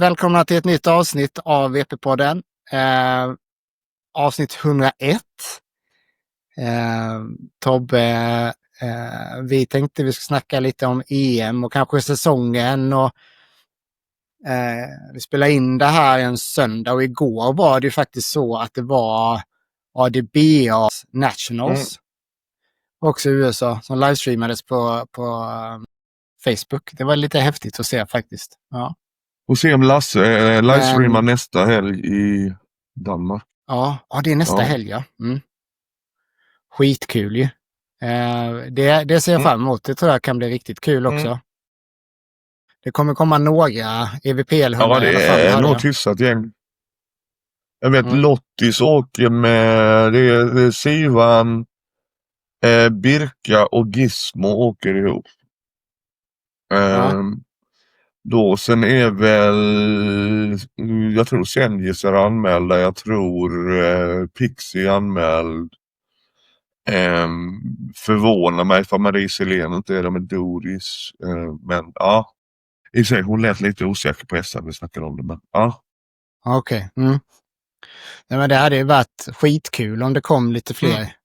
välkomna till ett nytt avsnitt av VP-podden. Avsnitt 101. Tobbe, vi tänkte vi ska snacka lite om EM och kanske säsongen. Och, vi spelar in det här en söndag och igår var det ju faktiskt så att det var ADBA Nationals. Också i USA som livestreamades på Facebook. Det var lite häftigt att se faktiskt. Ja. Och se om Lasse livestreamar nästa helg i Danmark. Ja, det är nästa helg, ja. Skitkul ju. Det ser jag fram emot. Det tror jag kan bli riktigt kul också. Det kommer komma några EVPL-hundar. Ja, det är nog tissat gäng. Jag vet Lottis åker med det är Sivan, Birka och Gizmo åker ihop. Då sen är väl jag tror Senjis är anmälda, jag tror Pixie är anmäld. Förvånar mig för Marie Selén inte är det med Doris, men ja, i sig hon lät lite osäker på SM, vi snackade om det, men ja. Okej. Nej, men det hade ju varit skitkul om det kom lite fler.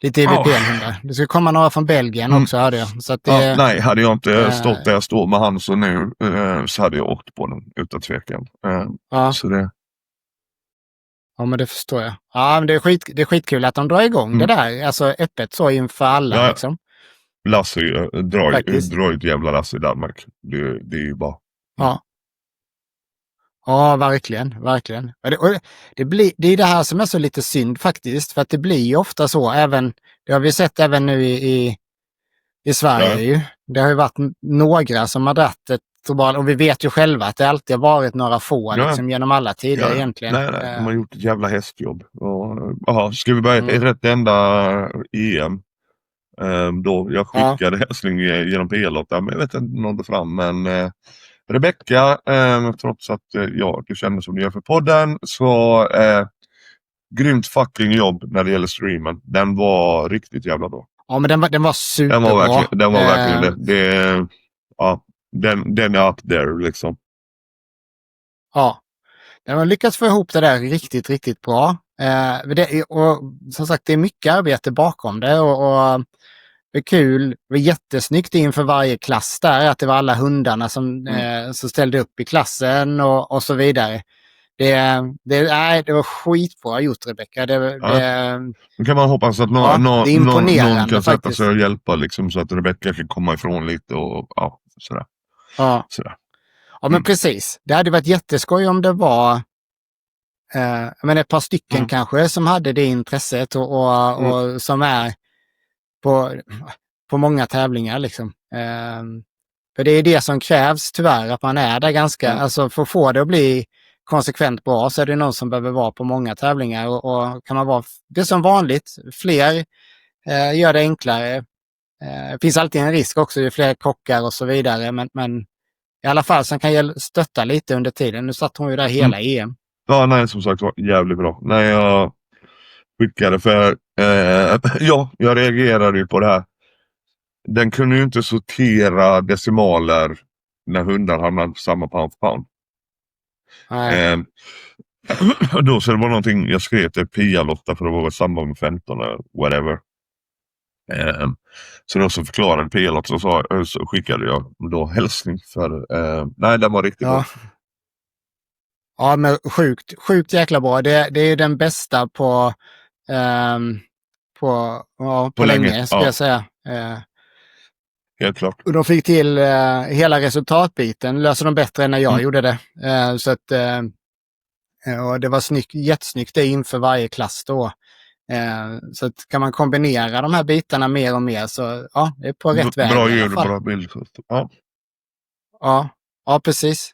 Lite EVP-hundar. Det skulle komma några från Belgien också, hade jag. Så att det, nej, hade jag inte stått där jag står med han så nu så hade jag åkt på den utan tvekan. Så det... Ja, men det förstår jag. Ja, men det är skitkul att de drar igång det där. Alltså öppet så inför alla liksom. Lasse drar ett jävla lass i Danmark. Det är ju bara... Ja, verkligen. Det är det här som är så lite synd faktiskt. För att det blir ju ofta så, det har vi sett även nu i Sverige ju. Det har ju varit några som har dratt ett, och vi vet ju själva att det alltid har varit några få liksom, genom alla tider egentligen. Nej, de har gjort ett jävla hästjobb. Ska vi börja i rätt enda EM? Då jag skickade hälsning genom PL-8, men jag vet inte nådde fram, men Rebecka, trots att det kändes som det gör för podden, så grymt fucking jobb när det gäller streamen. Den var riktigt jävla bra. Ja, men den var superbra. Den var verkligen det. Den är up there liksom. Ja. Den har lyckats få ihop det där riktigt, riktigt bra. Och som sagt, det är mycket arbete bakom det och det är kul. Det var jättesnyggt inför varje klass där, att det var alla hundarna som ställde upp i klassen och så vidare. Det var skitbra gjort, Rebecka. Nu kan man hoppas att någon kan sätta sig och hjälpa liksom, så att Rebecka kan komma ifrån lite och sådär. Sådär. Ja, men precis. Det hade varit jätteskoj om det var ett par stycken kanske som hade det intresset och som är på många tävlingar liksom. För det är det som krävs tyvärr, att man är där ganska, alltså för att få det att bli konsekvent bra så är det någon som behöver vara på många tävlingar och kan man vara det som vanligt, fler gör det enklare. Det finns alltid en risk också, det är fler kockar och så vidare, men i alla fall som kan stötta lite under tiden. Nu satt hon ju där hela EM. Ja, nej, som sagt var jävligt bra. Nej, jag skickade för jag reagerade ju på det här. Den kunde ju inte sortera decimaler när hundar hamnade på samma pound för pound. Då så det var någonting jag skrev till Pia-Lotta, för det var väl samma med 15 eller whatever. Så då så förklarade Pia-Lotta så skickade jag då hälsning för nej, den var riktigt bra. Ja, men sjukt jäkla bra. Det är den bästa på länge ska jag säga. Helt klart. Och de fick till hela resultatbiten, löser de bättre än när jag gjorde det. Så att och det var jättesnyggt det inför varje klass då. Så att kan man kombinera de här bitarna mer och mer så det är på rätt väg. Bra ljud och bra bild. Ja, precis.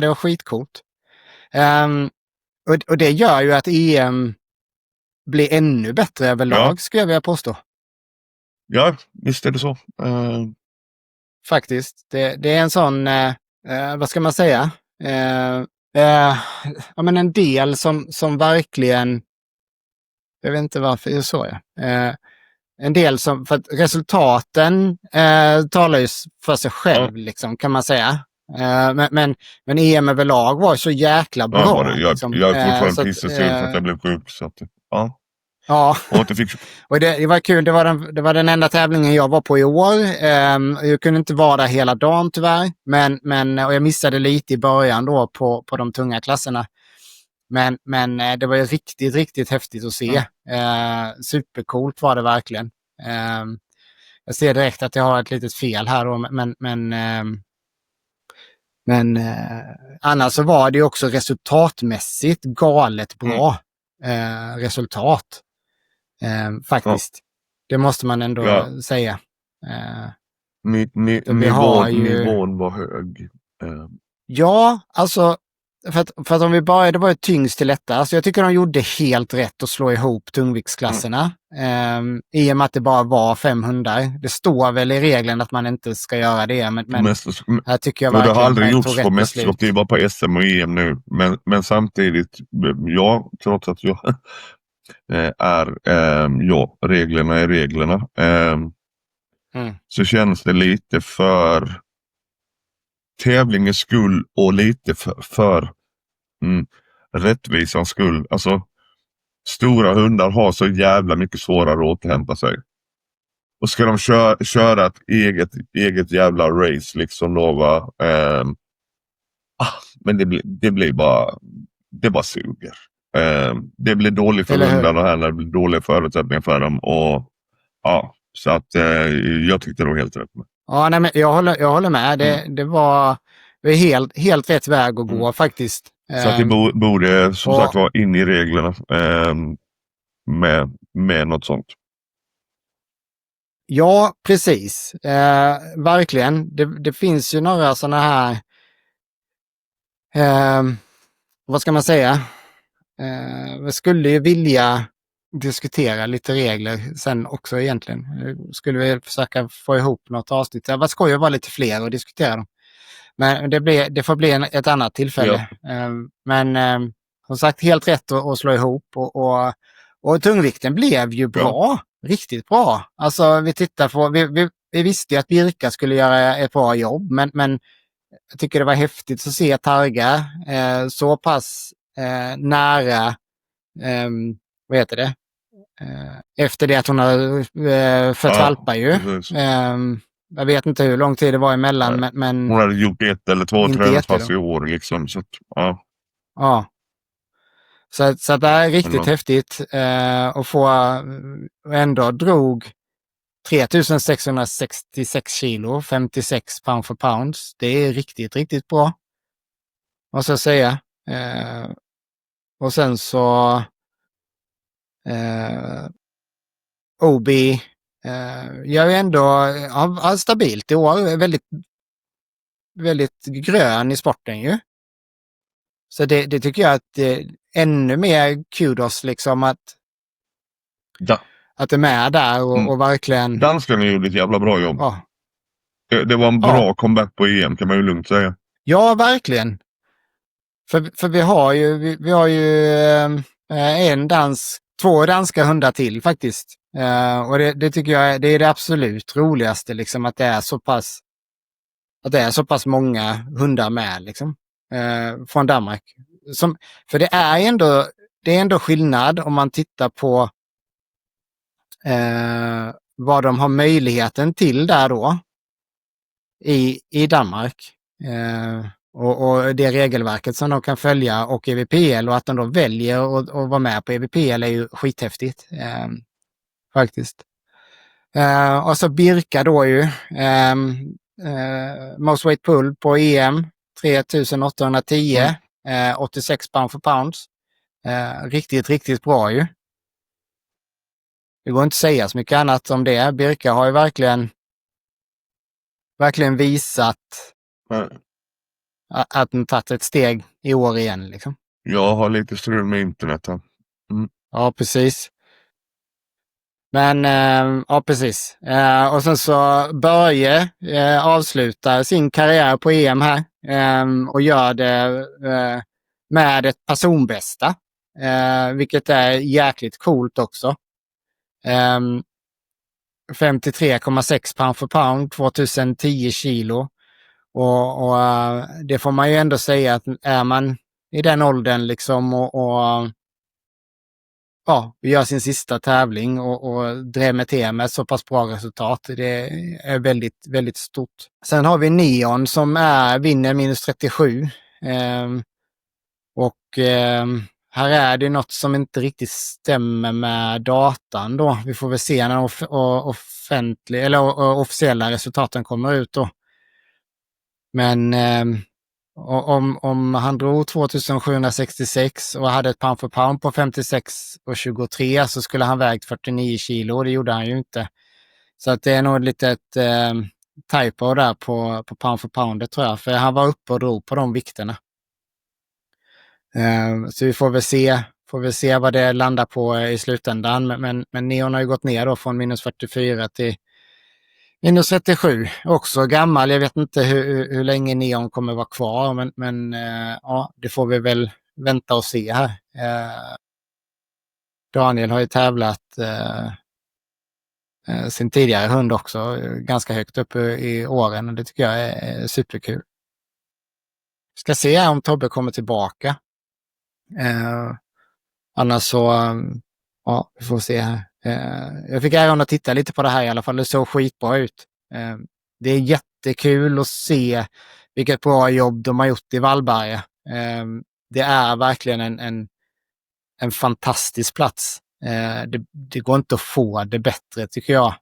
Det var skitcoolt. Och det gör ju att EM blir ännu bättre överlag, skulle jag vilja påstå. Ja, visst är det så. Faktiskt. Det är en sån, vad ska man säga? Men en del som verkligen, jag vet inte varför jag så en del som, för att resultaten talar ju för sig själv liksom, kan man säga. Men EM överlag var så jäkla bra. Ja, jag liksom. är fortfarande Så att, pissesur för att jag blev sjuk. Så att, ja. Ja, Och inte fick... och det var kul. Det var den enda tävlingen jag var på i år. Jag kunde inte vara där hela dagen tyvärr. Och jag missade lite i början då på de tunga klasserna. Men det var ju riktigt, riktigt häftigt att se. Supercoolt var det verkligen. Jag ser direkt att jag har ett litet fel här då, men annars så var det ju också resultatmässigt galet bra resultat. Faktiskt. Det måste man ändå säga. Nivån var hög. Ja, alltså för att om vi börjar, det var ju tyngst till lätta. Alltså jag tycker de gjorde helt rätt att slå ihop tungviktsklasserna. I och med att det bara var 500. Det står väl i regeln att man inte ska göra det. Men här tycker jag verkligen det har aldrig gjorts på mästerskap. Det är bara på SM och EM nu. Men samtidigt, ja, trots att jag reglerna är reglerna. Så känns det lite för tävlingens skull och lite för rättvisans skull. Alltså, stora hundar har så jävla mycket svårare att återhämta sig. Och ska de köra ett eget jävla race liksom då, va? Men det blir bara, det bara suger. Det blir dåligt för hundarna här när det blir dåliga förutsättningar för dem. Och ja, så att jag tyckte det var helt rätt med. Ja, nej, men jag håller med. Det var helt rätt väg att gå faktiskt. Så att det borde som sagt vara in i reglerna med något sånt. Ja, precis. Verkligen. Det finns ju några sådana här vad ska man säga? Jag skulle ju vilja diskutera lite regler sen också egentligen. Skulle vi försöka få ihop något avsnitt. Det var skoj att vara lite fler och diskutera dem. Men det får bli ett annat tillfälle. Ja. Men som sagt, helt rätt att slå ihop. Och tungvikten blev ju bra. Riktigt bra. Alltså vi tittar på, vi visste ju att Birka skulle göra ett bra jobb. Men jag tycker det var häftigt att se Targa så pass nära, vad heter det? Efter det att hon har fött valpar ju. Jag vet inte hur lång tid det var emellan. Men hon hade gjort 1 eller 2 träningspass i år liksom. Så att, ja. Så det är riktigt häftigt att få ändå drog 3666 kilo, 56 pound for pounds. Det är riktigt, riktigt bra. Måste jag säga. Och sen så Obi gör ju ändå stabilt i år. Väldigt, väldigt grön i sporten ju. Så det tycker jag att ännu mer kudos liksom att är med där och verkligen... Danskarna gjorde ett jävla bra jobb. Ja. Det var en bra comeback på EM kan man ju lugnt säga. Ja, verkligen. För vi har ju två danska hundar till faktiskt. Och det tycker jag det är det absolut roligaste liksom att det är så pass många hundar med liksom från Danmark. För det är ändå skillnad om man tittar på vad de har möjligheten till där då i Danmark. Och det regelverket som de kan följa och EVPL och att de då väljer att vara med på EVPL är ju skithäftigt faktiskt. Och så Birka då ju most weight pull på EM 3810 86 pound for pounds. Riktigt, riktigt bra ju. Det går inte att säga så mycket annat om det. Birka har ju verkligen visat att den tagit ett steg i år igen. Liksom. Jag har lite strul med internet här. Ja, precis. Men, ja precis. Och sen så Börje avslutar sin karriär på EM här och gör det med ett personbästa. Vilket är jäkligt coolt också. 53,6 pound for pound, 2010 kilo. Och det får man ju ändå säga att är man i den åldern liksom och gör sin sista tävling och drämmer till med så pass bra resultat. Det är väldigt, väldigt stort. Sen har vi Neon som vinner minus 37. Här är det något som inte riktigt stämmer med datan då. Vi får väl se när officiella resultaten kommer ut då. Men om han drog 2766 och hade ett pound for pound på 56,23 så skulle han vägt 49 kilo. Det gjorde han ju inte. Så att det är nog lite ett typo där på pound for pound, tror jag. För han var uppe och drog på de vikterna. Så vi får väl se vad det landar på i slutändan. Men Neon har ju gått ner då från minus 44 till minus 37. Också gammal. Jag vet inte hur länge Neon kommer vara kvar. Men det får vi väl vänta och se här. Daniel har ju tävlat sin tidigare hund också. Ganska högt upp i åren. Och det tycker jag är superkul. Ska se här om Tobbe kommer tillbaka. Annars så vi får se här. Jag fick äran att titta lite på det här i alla fall. Det såg skitbra ut. Det är jättekul att se vilket bra jobb de har gjort i Vallberga. Det är verkligen en fantastisk plats. Det går inte att få det bättre, tycker jag.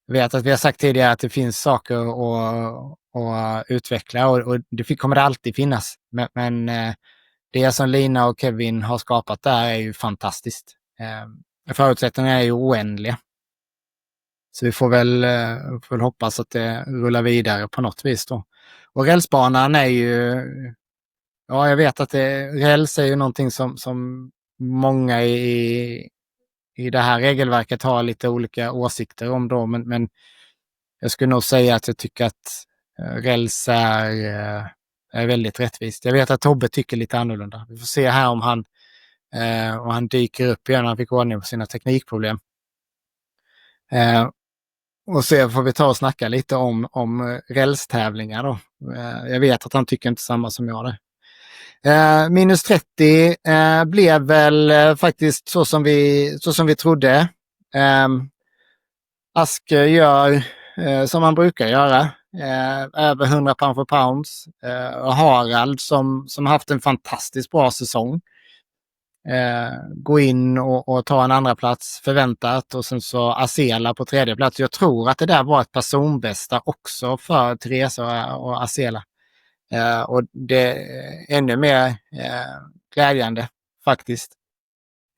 Jag vet att vi har sagt tidigare att det finns saker att utveckla och det kommer det alltid finnas. Men det som Lina och Kevin har skapat där är ju fantastiskt. Förutsättningarna är ju oändliga. Så vi får väl hoppas att det rullar vidare på något vis då. Och rälsbanan är ju... Ja, jag vet att räls är ju någonting som många i det här regelverket har lite olika åsikter om då. Men jag skulle nog säga att jag tycker att räls är väldigt rättvist. Jag vet att Tobbe tycker lite annorlunda. Vi får se här om han dyker upp igen när han fick ordning på sina teknikproblem. Och så får vi ta och snacka lite om rälstävlingar då. Jag vet att han tycker inte samma som jag där. Minus 30 blev väl faktiskt så som vi trodde. Asker gör som han brukar göra. Över 100 pound for pounds. Harald som haft en fantastiskt bra säsong. Gå in och ta en andra plats förväntat och sen så Asela på tredje plats. Jag tror att det där var ett personbästa också för Teresa och Asela. Och det är ännu mer glädjande faktiskt.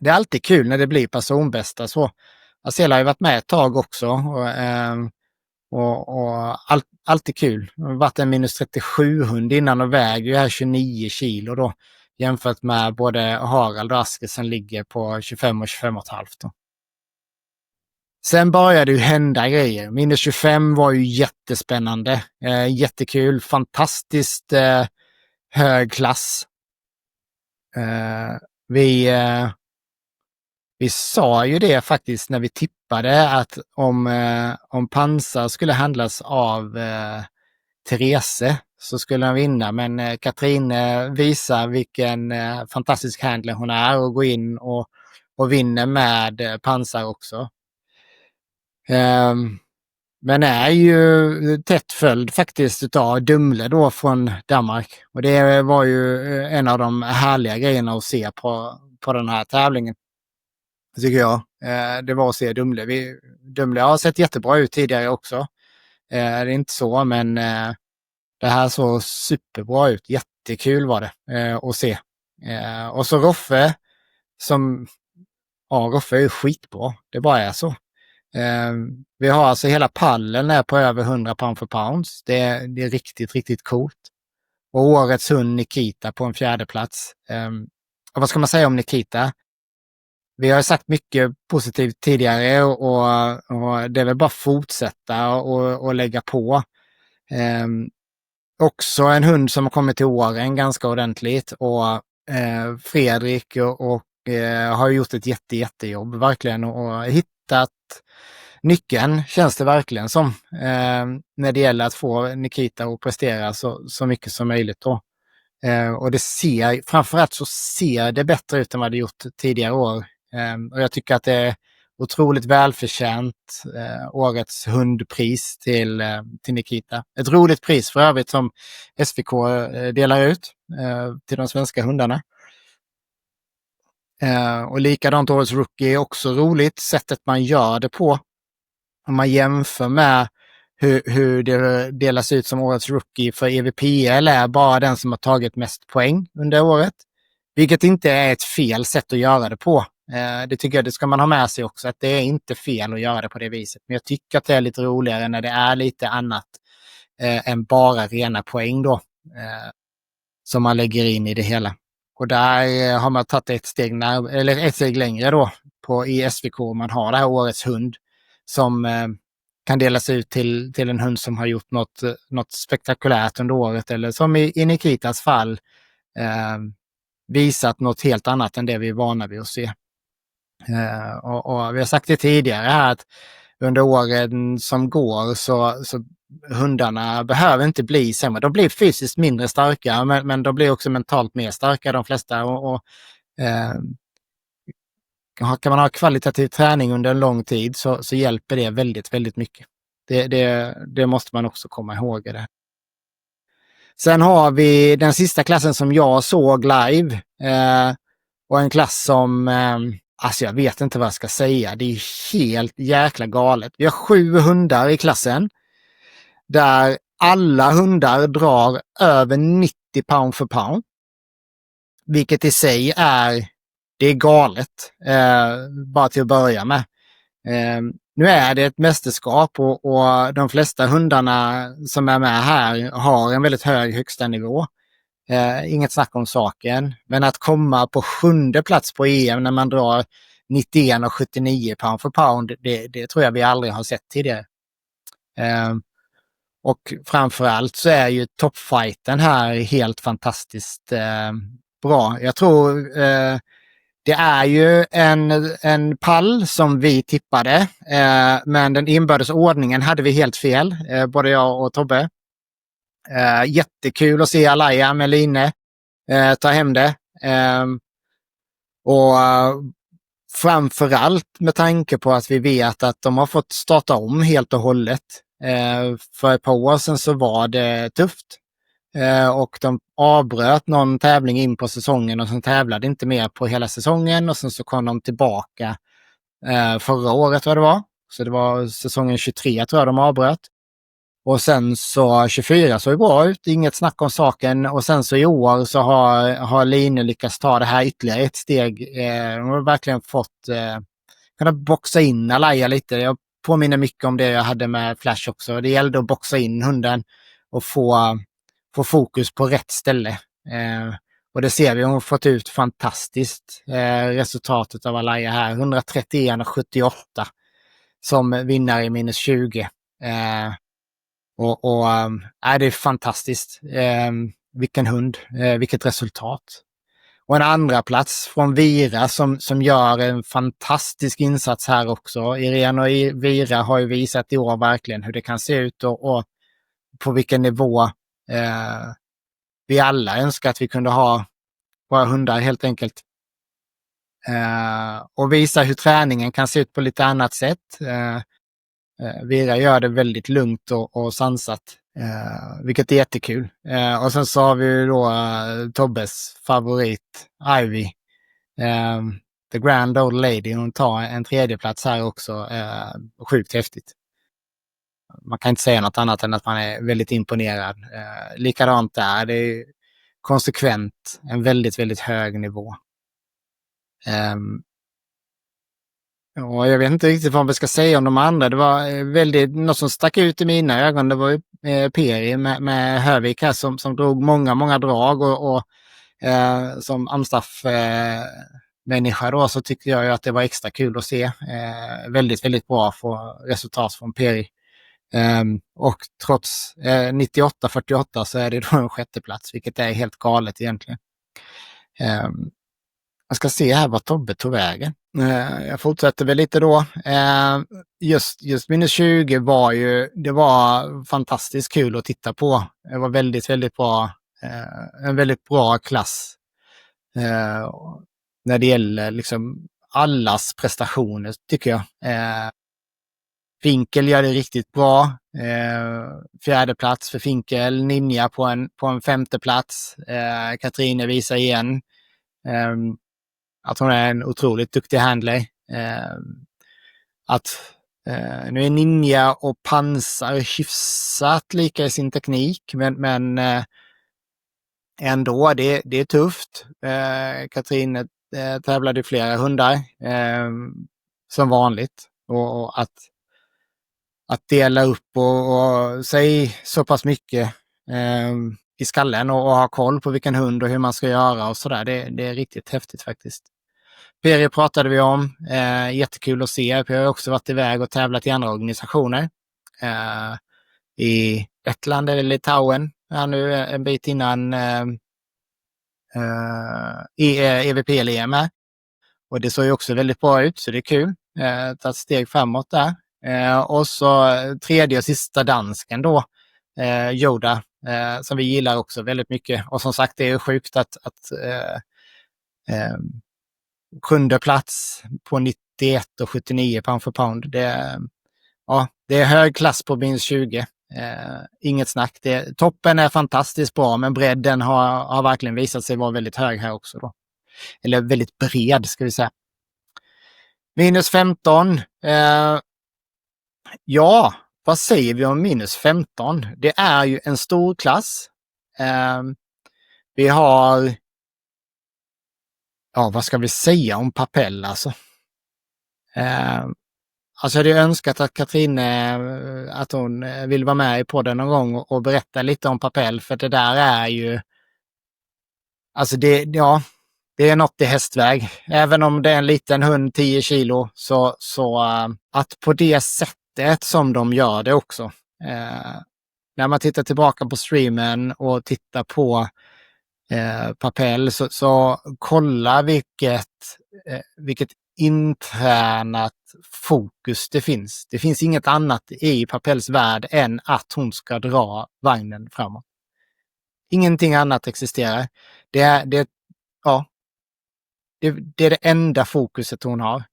Det är alltid kul när det blir personbästa så. Asela har ju varit med ett tag också och alltid kul. Det har varit en minus 37-hund innan och väger ju här 29 kilo då. Jämfört med både Harald och Asker som ligger på 25 och 25,5 då. Sen började det ju hända grejer. Minus 25 var ju jättespännande. Jättekul. Fantastiskt hög klass. Vi sa ju det faktiskt när vi tippade att om pansar skulle handlas av Therese så skulle han vinna. Men Katrin visar vilken fantastisk handler hon är och går in och vinner med pansar också. Men är ju tätt följd faktiskt utav Dumle då från Danmark. Och det var ju en av de härliga grejerna att se på den här tävlingen. Tycker jag. Det var att se Dumle. Dumle har sett jättebra ut tidigare också. Det är inte så, men det här såg superbra ut. Jättekul var det att se. Och så Roffe Roffe är ju skitbra. Det bara är så. Vi har alltså hela pallen är på över 100 pound for pounds. Det är riktigt, riktigt coolt. Och årets hund Nikita på en 4:e plats. Och vad ska man säga om Nikita? Vi har sagt mycket positivt tidigare och det är väl bara fortsätta och lägga på. Också en hund som har kommit till åren ganska ordentligt och Fredrik och har gjort ett jättejobb verkligen och hittat nyckeln, känns det verkligen som, när det gäller att få Nikita att prestera så mycket som möjligt då. Och det framförallt så ser det bättre ut än vad det gjort tidigare år. Och jag tycker att det är otroligt välförtjänt årets hundpris till Nikita. Ett roligt pris för övrigt som SVK delar ut till de svenska hundarna. Och likadant årets rookie är också roligt, sättet man gör det på. Om man jämför med hur det delas ut som årets rookie för EVPL är bara den som har tagit mest poäng under året. Vilket inte är ett fel sätt att göra det på. Det tycker jag det ska man ha med sig också, att det är inte fel att göra det på det viset. Men jag tycker att det är lite roligare när det är lite annat än bara rena poäng då. Som man lägger in i det hela. Och där har man tagit ett steg längre då i SVK. Man har det här årets hund som kan delas ut till en hund som har gjort något spektakulärt under året, eller som i Nikitas fall visat något helt annat än det vi är vana vid att se. Och vi har sagt det tidigare här att under åren som går så hundarna behöver inte bli sämre. De blir fysiskt mindre starka, men de blir också mentalt mer starka de flesta. Kan man ha kvalitativ träning under en lång tid så hjälper det väldigt, väldigt mycket. Det måste man också komma ihåg. Det. Sen har vi den sista klassen som jag såg live. Och en klass som, alltså jag vet inte vad jag ska säga. Det är helt jäkla galet. Vi har 7 hundar i klassen. Där alla hundar drar över 90 pound för pound. Vilket i sig det är galet. Bara till att börja med. Nu är det ett mästerskap och de flesta hundarna som är med här har en väldigt hög högsta nivå. Inget snack om saken. Men att komma på 7:e plats på EM när man drar 91 och 79 pound för pound, det tror jag vi aldrig har sett tidigare. Och framförallt så är ju toppfighten här helt fantastiskt bra. Jag tror det är ju en pall som vi tippade, men den inbördes ordningen hade vi helt fel, både jag och Tobbe. Jättekul att se Alaya med Line ta hem det. Och framförallt med tanke på att vi vet att de har fått starta om helt och hållet. För ett par år sedan så var det tufft. Och de avbröt någon tävling in på säsongen och sen tävlade inte mer på hela säsongen. Och sen så kom de tillbaka förra året vad det var. Så det var säsongen 23 tror jag de avbröt. Och sen så 24 såg bra ut, inget snack om saken. Och sen så i år så har Line lyckats ta det här ytterligare ett steg. De har verkligen fått kunna boxa in Alaya lite. Jag påminner mycket om det jag hade med Flash också. Det gällde att boxa in hunden och få fokus på rätt ställe. Och det ser vi, hon har fått ut fantastiskt resultatet av Alaya här. 131,78 som vinnare i minus 20. Det är fantastiskt. Vilken hund, vilket resultat. Och en andra plats från Vira som gör en fantastisk insats här också. Irene och Vira har ju visat i år verkligen hur det kan se ut och på vilken nivå vi alla önskar att vi kunde ha våra hundar helt enkelt. Och visa hur träningen kan se ut på lite annat sätt. Vira gör det väldigt lugnt och sansat, vilket är jättekul. Och sen så har vi då Tobbes favorit, Ivy. The Grand Old Lady. Hon tar en 3:e plats här också. Sjukt häftigt. Man kan inte säga något annat än att man är väldigt imponerad. Likadant där. Det är konsekvent. En väldigt, väldigt hög nivå. Och jag vet inte riktigt vad vi ska säga om de andra. Det var något som stack ut i mina ögon. Det var Peri med Hövik här som drog många drag och som Amstaff-människa då så tyckte jag ju att det var extra kul att se. Väldigt, väldigt bra resultat från Peri. Och trots 98-48 så är det då en 6:e plats, vilket är helt galet egentligen. Jag ska se här vad Tobbe tog vägen. Jag fortsätter väl lite då. Just minus 20 det var fantastiskt kul att titta på. Det var väldigt, väldigt bra. En väldigt bra klass. När det gäller liksom allas prestationer tycker jag. Finkel gör det riktigt bra. 4:e plats för Finkel. Ninja på en 5:e plats. Katrine visar igen att hon är en otroligt duktig handler. Nu är Ninja och Pansar hyfsat lika i sin teknik, men ändå, det är tufft. Katrine tävlade i flera hundar som vanligt. Och att dela upp och säga så pass mycket i skallen och ha koll på vilken hund och hur man ska göra och sådär. Det är riktigt häftigt faktiskt. Peri pratade vi om. Jättekul att se. Peri har också varit iväg och tävlat i andra organisationer. I Lettland eller Litauen. Nu en bit innan EVP-EM här. Och det såg ju också väldigt bra ut, så det är kul. Ta ett steg framåt där. Och så tredje och sista dansken då. Yoda. Som vi gillar också väldigt mycket. Och som sagt, det är sjukt att 7:e plats på 91 och 79 pound för pound. Det är hög klass på minus 20. Inget snack. Toppen är fantastiskt bra, men bredden har verkligen visat sig vara väldigt hög här också då. Eller väldigt bred ska vi säga. Minus 15. Ja, vad säger vi om minus 15? Det är ju en stor klass. Vi har... Ja, vad ska vi säga om Papell alltså? Alltså jag hade önskat att Katrine, att hon vill vara med i podden någon gång och berätta lite om Papell, för det där är ju... Alltså det är något i hästväg. Även om det är en liten hund, 10 kilo, så att på det sättet som de gör det också. När man tittar tillbaka på streamen och tittar på Papell så kolla vilket intränat fokus det finns. Det finns inget annat i Papells värld än att hon ska dra vagnen framåt. Ingenting annat existerar. Det är det enda fokuset hon har.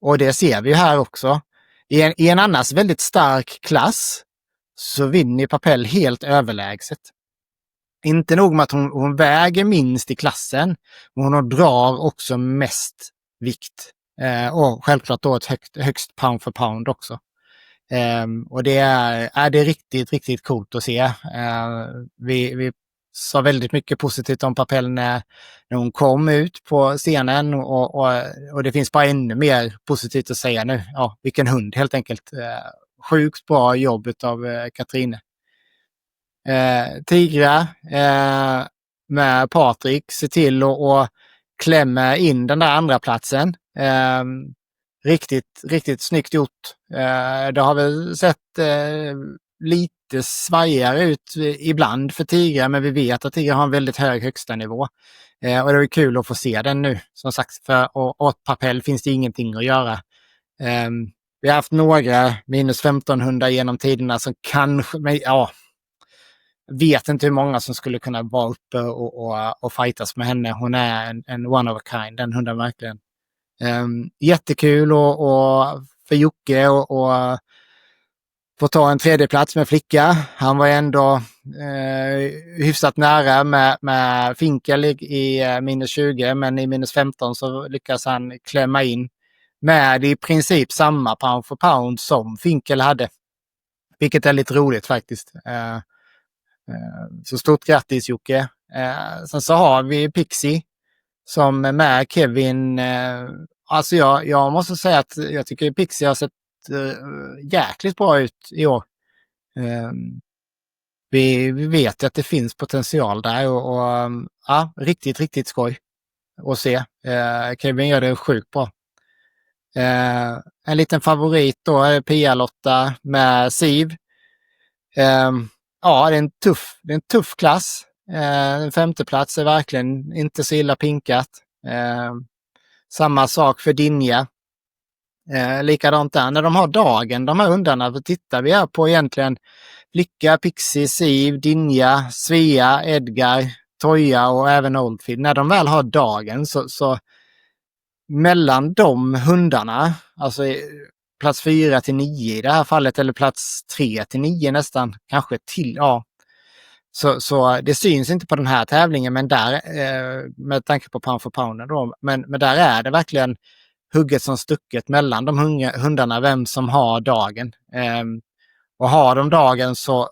Och det ser vi här också. I en annars väldigt stark klass så vinner Papell helt överlägset. Inte nog med att hon väger minst i klassen, men hon drar också mest vikt. Och självklart då ett högst pound för pound också. Och det är riktigt, riktigt coolt att se. Vi sa väldigt mycket positivt om Papell när hon kom ut på scenen och det finns bara ännu mer positivt att säga nu. Ja, vilken hund helt enkelt. Sjukt bra jobb av Katrine. Tigra med Patrik ser till att klämma in den där andra platsen. Riktigt, riktigt snyggt gjort. Det har väl sett lite svajigare ut ibland för Tigra, men vi vet att Tigra har en väldigt hög högsta nivå. Och det är kul att få se den nu. Som sagt, för åt Papell finns det ingenting att göra. Vi har haft några minus 15 hundar genom tiderna som kanske, men ja, vet inte hur många som skulle kunna vara uppe och fightas med henne. Hon är en one of a kind, den hunden verkligen. Jättekul och för Jocke och få ta en 3:e plats med flicka. Han var ändå hyfsat nära med Finkel i minus 20, men i minus 15 så lyckas han klämma in med i princip samma pound for pound som Finkel hade. Vilket är lite roligt faktiskt. Så stort grattis Jocke. Sen så har vi Pixie som med Kevin. Alltså jag måste säga att jag tycker Pixie har sett jäkligt bra ut i år. Vi vet att det finns potential där och ja, riktigt, riktigt skoj att se. Kevin gör det sjukt bra. En liten favorit då är Pia-Lotta med Siv. Ja, det är en tuff klass. En 5:e plats är verkligen inte så illa pinkat. Samma sak för Dinja. Likadant där, när de har dagen, de här hundarna, tittar vi här på egentligen Flicka, Pixie, Siv, Dinja, Svea, Edgar, Toja och även Oldfield. När de väl har dagen så mellan de hundarna, alltså plats 4-9 i det här fallet, eller plats 3-9 nästan, kanske till, ja. Så det syns inte på den här tävlingen, men där, med tanke på pound for pounder då, men där är det verkligen hugget som stucket mellan de hundarna, vem som har dagen. Och har de dagen så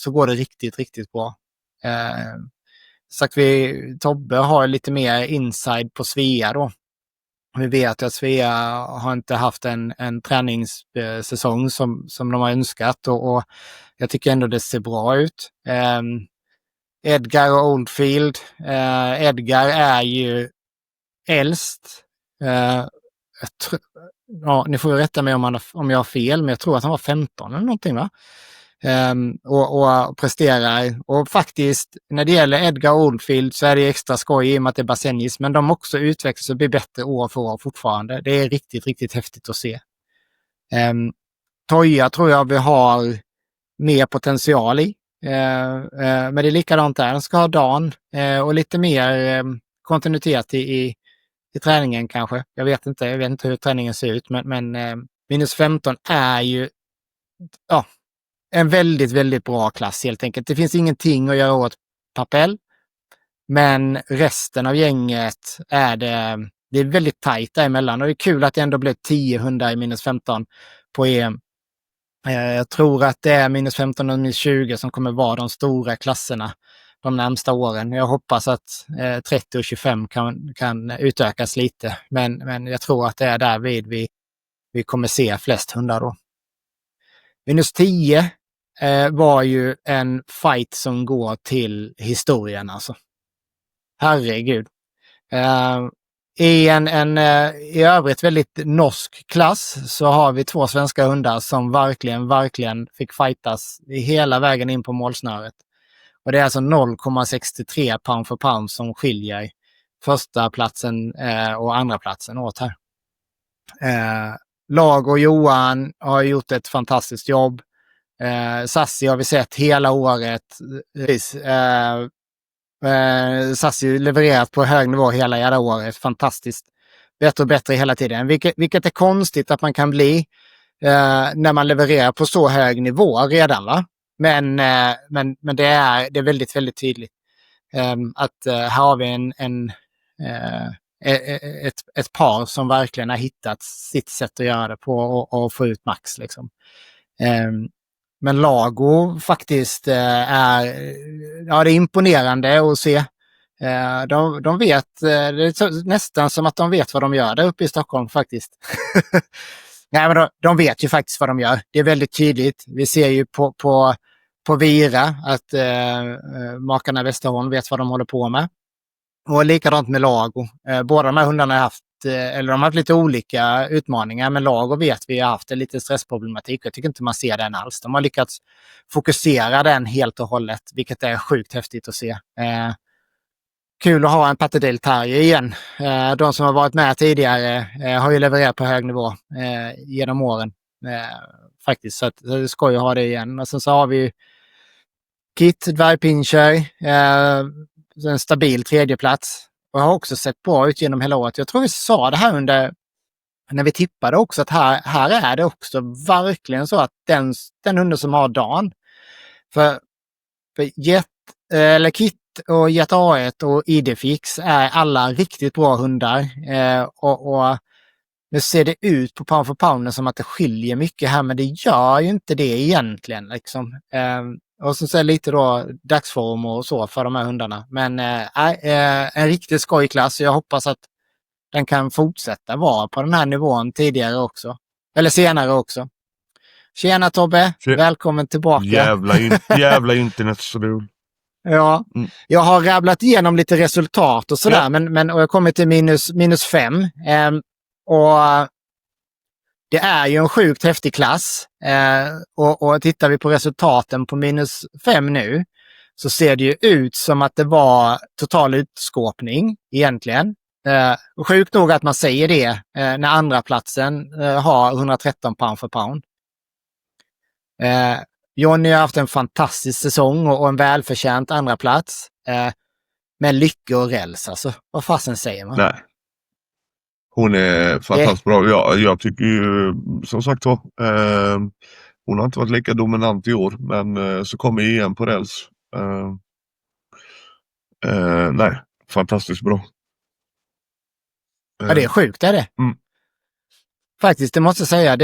går det riktigt, riktigt bra. Sagt Tobbe har lite mer inside på Svea då. Vi vet att Svea har inte haft en träningssäsong som de har önskat och jag tycker ändå det ser bra ut. Edgar och Oldfield. Edgar är ju äldst. Ni får rätta mig om jag har fel, men jag tror att han var 15 eller någonting, va? Och presterar. Och faktiskt, när det gäller Edgar och Oldfield så är det extra skoj i och med att det är Basenjis, men de också utvecklas och blir bättre år för år fortfarande. Det är riktigt, riktigt häftigt att se. Toja tror jag vi har mer potential i. Men det är likadant där. Den ska ha dagen och lite mer kontinuitet i träningen kanske. Jag vet inte hur träningen ser ut, men minus 15 är ju en väldigt, väldigt bra klass helt enkelt. Det finns ingenting att göra åt Papell, men resten av gänget det är väldigt tajt däremellan och det är kul att det ändå blev 10 hundar i minus 15 på EM. Jag tror att det är minus 15 och minus 20 som kommer vara de stora klasserna de närmsta åren. Jag hoppas att 30 och 25 kan utökas lite, men jag tror att det är där vi kommer se flest hundar då. Minus 10 var ju en fight som går till historien alltså. Herregud. I i övrigt väldigt norsk klass så har vi 2 svenska hundar som verkligen fick fightas hela vägen in på målsnöret. Och det är alltså 0,63 pound för pound som skiljer första platsen och andra platsen åt här. Lag och Johan har gjort ett fantastiskt jobb. Sassi har vi sett hela året. Sassi levererat på hög nivå hela jävla året. Fantastiskt. Bättre och bättre hela tiden. Vilket är konstigt att man kan bli när man levererar på så hög nivå redan, va? Men det är väldigt, väldigt tydligt att här har vi ett par som verkligen har hittat sitt sätt att göra det på och få ut max liksom. Men Lago faktiskt det är imponerande att se. De vet, det är nästan som att de vet vad de gör där uppe i Stockholm faktiskt. Nej, men de vet ju faktiskt vad de gör. Det är väldigt tydligt. Vi ser ju på Vira att makarna Westerholm vet vad de håller på med. Och likadant med Lago. Båda de här hundarna har haft de har haft lite olika utmaningar, men Lago vet vi har haft en lite stressproblematik. Jag tycker inte man ser den alls. De har lyckats fokusera den helt och hållet, vilket är sjukt häftigt att se. Kul att ha en Patterdale Terrier igen. De som har varit med tidigare har ju levererat på hög nivå genom åren. Faktiskt, så det är skoj att ha det igen. Och sen så har vi Kit, dvärgpinscher, en stabil 3:e plats. Och har också sett bra ut genom hela året. Jag tror vi sa det här när vi tippade också, att här är det också verkligen så att den hunden som har dagen. För Kit och Jet A1 och Idefix är alla riktigt bra hundar. Och nu ser det ut på pound for pound som att det skiljer mycket här, men det gör ju inte det egentligen. Liksom. Och så är lite då dagsform och så för de här hundarna. Men en riktigt skojklass. Jag hoppas att den kan fortsätta vara på den här nivån tidigare också. Eller senare också. Tjena Tobbe, välkommen tillbaka. Jävla internetstrul. Ja, jag har rabblat igenom lite resultat och sådär, och jag kommer till minus 5. Och det är ju en sjukt häftig klass. Och tittar vi på resultaten på minus 5 nu så ser det ju ut som att det var total utskåpning egentligen. Sjukt nog att man säger det när andra platsen har 113 pound för pound. Johnny har haft en fantastisk säsong och en välförtjänt andra plats. Men Lycke och räls, alltså. Vad fasen säger man? Nej. Hon är fantastiskt bra. Jag tycker ju, som sagt var, hon har inte varit lika dominant i år, men så kommer EM på räls. Nej, fantastiskt bra. Ja, det är sjukt, är det? Mm. Faktiskt, det måste jag säga.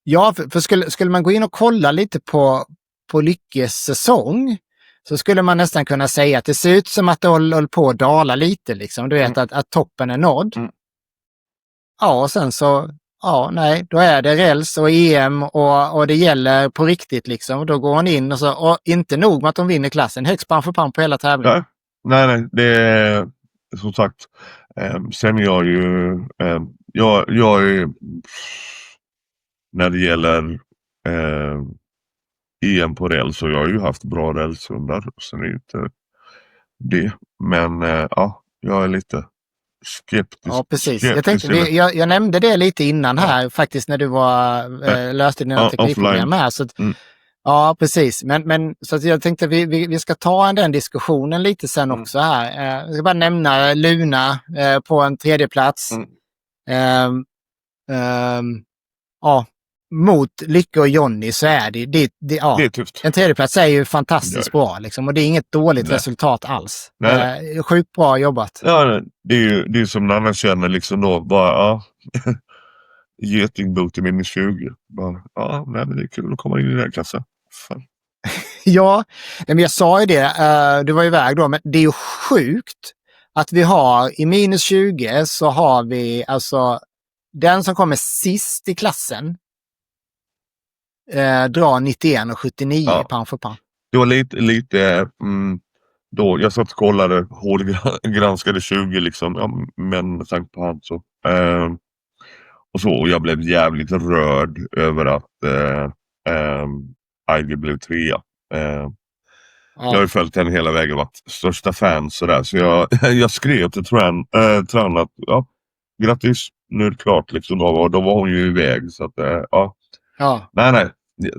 Ja, för skulle man gå in och kolla lite på Lyckes säsong, så skulle man nästan kunna säga att det ser ut som att det håller på att dala lite. Liksom. Du vet att toppen är nådd. Mm. Ja, och sen så, då är det räls och EM och det gäller på riktigt. Liksom. Och då går hon in och inte nog med att hon vinner klassen, högst pound för pound på hela tävlingen. Nej, det är som sagt. Sen är jag ju, jag är, när det gäller EM på räls, så jag har ju haft bra rälshundar. Sen är det inte det. Men jag är lite skeptisk. Ja, precis. Jag nämnde det lite innan här faktiskt när du löste dina teknikproblem här. Så ja, precis. Men så att jag tänkte vi ska ta den diskussionen lite sen också här. Jag ska bara nämna Luna på en tredje plats. Mot Lycke och Johnny så är det är tufft. En tredje plats är ju fantastiskt bra liksom, och det är inget dåligt resultat alls. Sjukt bra jobbat. Ja, det är ju som när man känner liksom då bara getingbot i minus 20. Bara, men det är kul att komma in i den klassen. Fan. Ja, men jag sa ju det, du var iväg då, men det är ju sjukt att vi har i minus 20 så har vi alltså den som kommer sist i klassen drar 91,79 pound för pound. Det var lite då jag satt och kollade, granskade 20 liksom, men med tanke på han så. Och jag blev jävligt rörd över att Ivy blev 3. Jag har ju följt henne hela vägen, varit största fan sådär. Så jag skrev till Tran att grattis, nu är det klart liksom. Då var hon ju iväg så att Nej.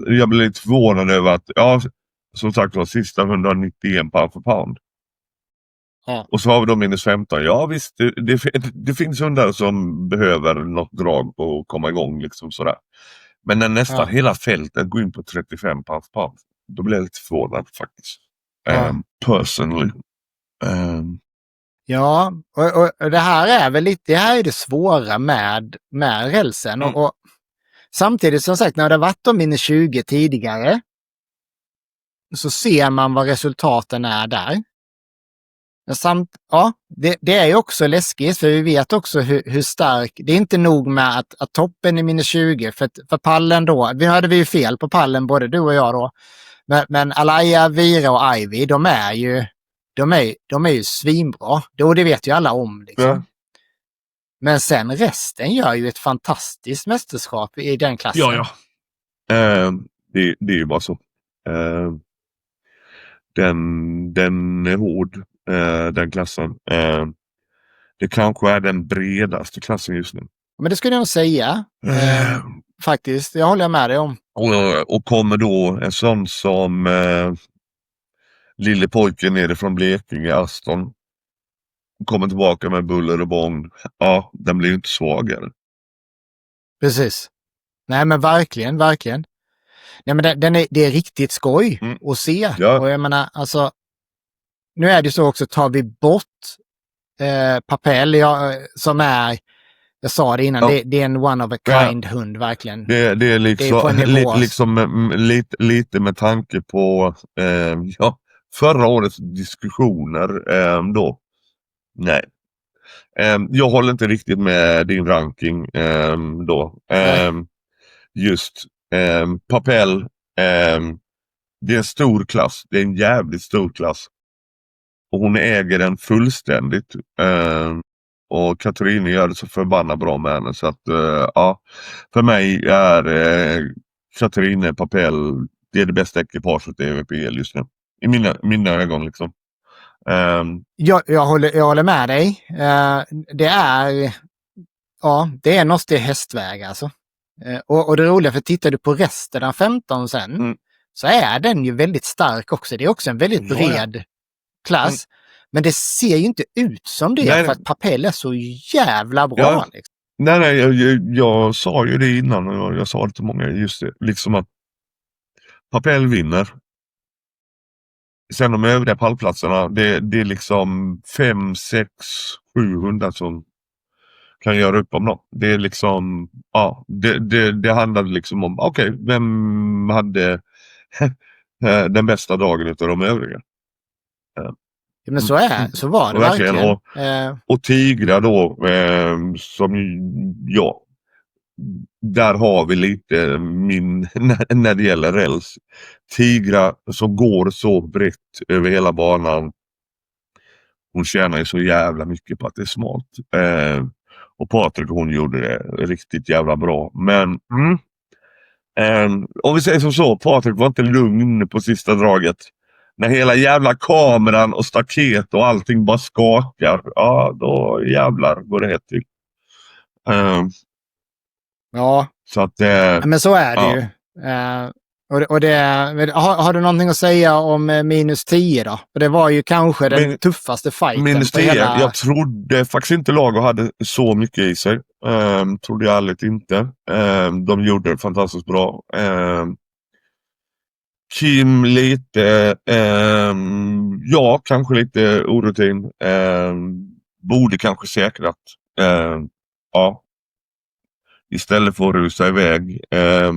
Jag blev lite förvånad över att som sagt var sista 191 pound för pound. Och så har vi då minus 15. Ja visst, det finns hundar som behöver något drag på att komma igång liksom sådär. Men när nästan hela fältet går in på 35 pound för pound, då blir jag lite förvånad faktiskt. Personally. Ja, och det här är väl lite, det här är det svåra med rälsen. Och samtidigt som sagt, när det har varit om minus 20 tidigare så ser man vad resultaten är där. Det är ju också läskigt, för vi vet också hur stark, det är inte nog med att toppen är minus 20, för pallen då, vi hade ju fel på pallen både du och jag då, men Alaya, Vira och Ivy, de är ju svinbra, det vet ju alla om liksom. Ja. Men sen resten gör ju ett fantastiskt mästerskap i den klassen. Ja. Det är ju bara så. Den är hård, den klassen. Det kanske är den bredaste klassen just nu. Men det skulle jag nog säga. Faktiskt, jag håller med dig om. Och kommer då en sån som lille pojken nere från Blekinge, Aston, kommer tillbaka med buller och bång. Ja, den blir ju inte svagare. Precis. Nej, men verkligen. Nej, men det är riktigt skoj att se. Ja. Och jag menar, alltså, nu är det så också, tar vi bort Papel, som är, jag sa det innan, det är en one of a kind hund verkligen. Det är liksom, lite med tanke på förra årets diskussioner då. Nej. Jag håller inte riktigt med din ranking då. Just Papel, det är en stor klass. Det är en jävligt stor klass. Och hon äger den fullständigt. Och Katarina gör det så förbannat bra med henne. Så att för mig är Katarina Papel det är det bästa ekipaget i VPL just nu. I mina ögon liksom. Jag håller med dig. Det är Nosti hästväg alltså. Och det roliga, för tittar du på resten av 15 sen, så är den ju väldigt stark också. Det är också en väldigt bred klass. Men det ser ju inte ut som det, för att Papel är så jävla bra. Ja. Liksom. Nej, jag sa ju det innan, och jag sa det till många, just det, liksom att Papel vinner. Sen de övriga pallplatserna, det är liksom 5, 6, 700 som kan göra upp om dem. Det är liksom, ja, det handlar liksom om, okej, vem hade den bästa dagen utav de övriga? Ja, men så var det verkligen. Och Tigra då, som ja, där har vi lite när det gäller räls. Tigra som går så brett över hela banan. Hon tjänar ju så jävla mycket på att det är smalt. Och Patrik, hon gjorde det riktigt jävla bra. Men om vi säger som så, Patrik var inte lugn på sista draget. När hela jävla kameran och staket och allting bara skakar, ja då jävlar går det hett till. Ja, så att, men så är det ju. Har du någonting att säga om minus 10 då? För det var ju kanske den tuffaste fighten. Minus 10, jag trodde faktiskt inte laget hade så mycket i sig. Trodde jag ärligt inte. De gjorde det fantastiskt bra. Kim lite, kanske lite orutin. Borde kanske säkrat. Istället för att rusa iväg.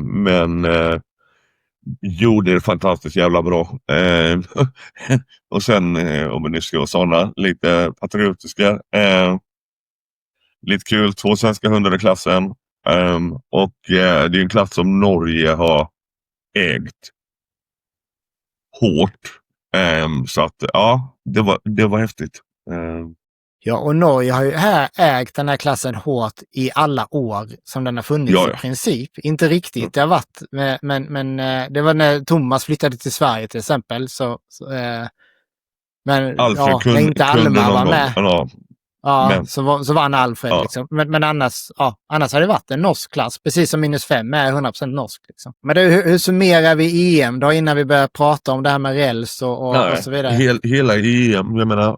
Men gjorde det fantastiskt jävla bra. Och sen, om vi nu ska vara sådana, lite patriotiska. Lite kul, 2 svenska hundar i klassen. Och det är en klass som Norge har ägt hårt. Så att det var häftigt. Ja, och Norge har ju ägt den här klassen hårt i alla år som den har funnits i princip. Inte riktigt, det har varit, men det var när Thomas flyttade till Sverige till exempel. Men Alfred inte Alma var med. Men. Så vann Alfred. Liksom. Men annars har det varit en norsk klass, precis som minus 5 är 100% norsk. Liksom. Men hur summerar vi EM då innan vi börjar prata om det här med räls och så vidare? Hela EM, jag menar,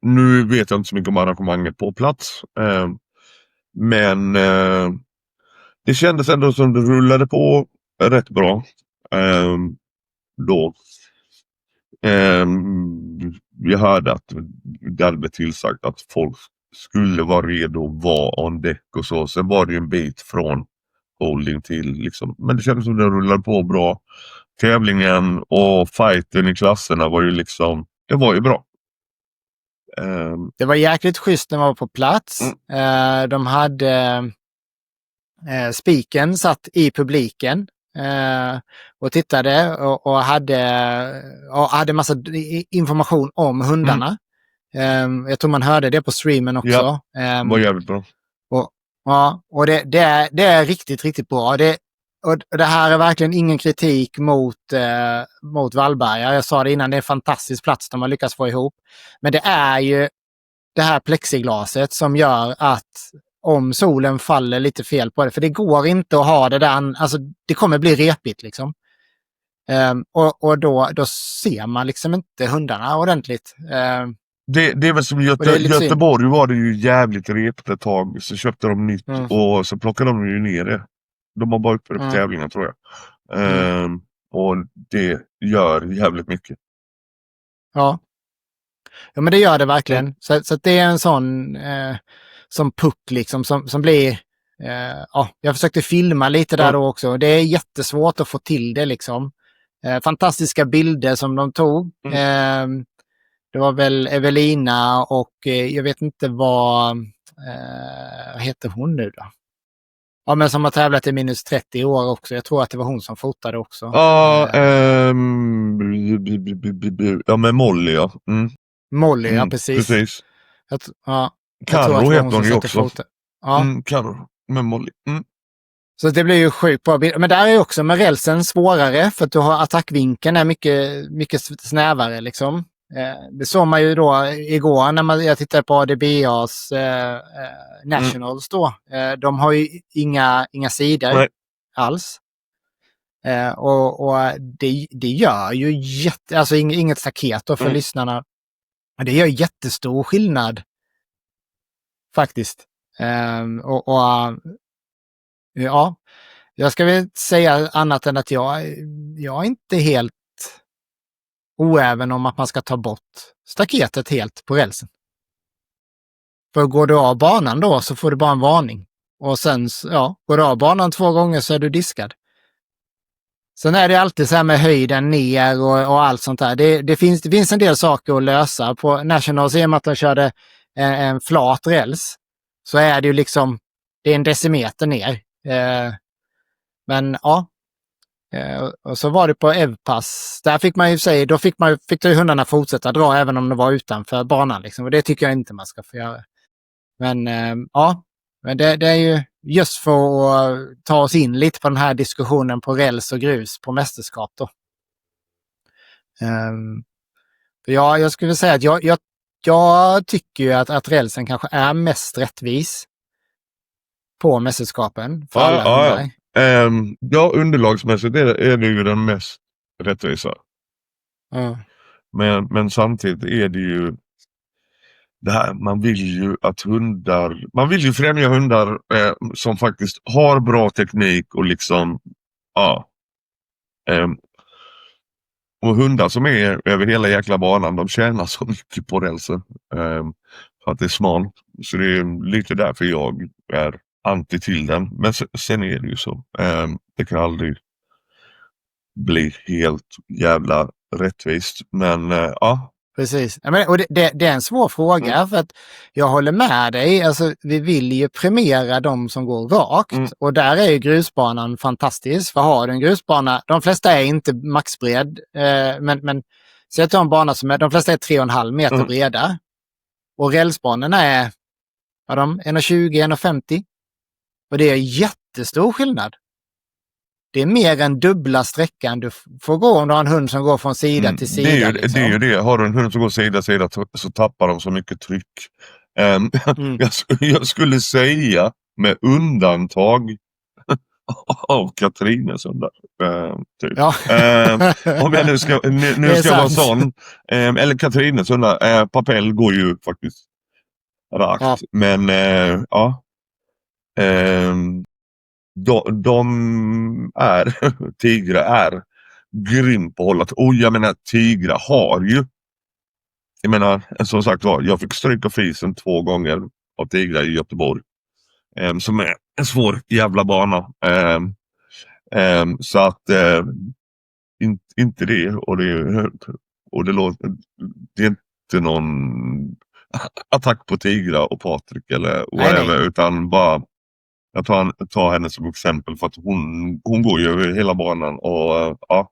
nu vet jag inte så mycket om arrangemanget på plats. Men det kändes ändå som det rullade på rätt bra. Då. Jag hörde att det hade blivit tillsagt att folk skulle vara redo att vara on deck och så. Sen var det ju en bit från holding till liksom. Men det kändes som det rullade på bra. Tävlingen och fighten i klasserna var ju liksom, det var ju bra. Det var jäkligt schysst när man var på plats. De hade spiken satt i publiken. Och tittade och hade massa information om hundarna. Jag tror man hörde det på streamen också. Ja, det var jävligt bra. Och det är riktigt, riktigt bra. Och det här är verkligen ingen kritik mot Vallberga. Jag sa det innan, det är en fantastisk plats de har lyckats få ihop. Men det är ju det här plexiglaset som gör att om solen faller lite fel på det. För det går inte att ha det där. Alltså det kommer bli repigt liksom. Och då ser man liksom inte hundarna ordentligt. Det är väl som Göteborg var det ju jävligt repigt ett tag. Så köpte de nytt och så plockade de ju ner det. De har bara uppe det på tävlingar tror jag. Och det gör jävligt mycket. Ja, men det gör det verkligen. Så det är en sån som puck liksom som blir jag försökte filma lite där då också. Det är jättesvårt att få till det liksom. Fantastiska bilder som de tog. Det var väl Evelina och jag vet inte vad heter hon nu då? Ja, men som har tävlat i minus 30 år också. Jag tror att det var hon som fotade också. Med Molly, ja. Molly, ja, precis. Carro heter hon ju också. Ja. Carro med Molly. Så det blir ju sjukt bra. Men där är också med rälsen svårare för att du har attackvinkeln är mycket snävare liksom. Det såg man ju då igår när jag tittade på ADBAs Nationals då. De har ju inga sidor alls. Och det gör ju alltså inget staket då för lyssnarna. Det gör jättestor skillnad faktiskt. Ja, jag ska väl säga annat än att jag är inte helt oäven om att man ska ta bort staketet helt på rälsen. För går du av banan då så får du bara en varning. Och sen, går du av banan 2 gånger så är du diskad. Sen är det alltid så här med höjden ner och allt sånt där. Det finns en del saker att lösa. På Nationals, i och med att de körde en flat räls, så är det ju liksom, det är en decimeter ner. Men ja, och så var det på Evpass. Där fick man ju säga, då fick ju hundarna fortsätta dra även om de var utanför banan. Liksom. Och det tycker jag inte man ska få göra. Men men det är ju just för att ta oss in lite på den här diskussionen på räls och grus på mästerskap då. För jag skulle säga att jag tycker ju att rälsen kanske är mest rättvis på mästerskapen för alla hundar. Ja, underlagsmässigt är det ju den mest rättvisa. Men samtidigt är det ju det här, man vill ju främja hundar som faktiskt har bra teknik och liksom och hundar som är över hela jäkla banan, de tjänar så mycket på rälsen för att det är smalt. Så det är lite därför jag är anti till den. Men sen är det ju så. Det kan aldrig bli helt jävla rättvist. Men ja. Precis. Och det är en svår fråga för att jag håller med dig. Alltså, vi vill ju premiera de som går rakt. Och där är ju grusbanan fantastisk. För har du en grusbana, de flesta är inte maxbred. Men så jag tar en bana som de flesta är 3,5 meter breda. Och rälsbanorna är 1,20, 1,50. Och det är jättestor skillnad. Det är mer än dubbla sträckan du får gå om du har en hund som går från sida till sida. Det är ju det. Har du en hund som går sida så tappar de så mycket tryck. Jag skulle säga med undantag av Katrines hundar. Typ. Ja. Om jag nu ska vara sån. Eller Katrines hundar. Papell går ju faktiskt rakt. Ja. Men ja. Tigra är grym på hållet. Och jag menar, Tigra har ju, jag menar, som sagt var, jag fick stryka fisen 2 gånger av Tigra i Göteborg. Som är en svår jävla bana. Så att inte det. Och det låter, det är inte någon attack på Tigra och Patrik eller whatever, utan bara jag tar henne som exempel för att hon går ju över hela banan och ja.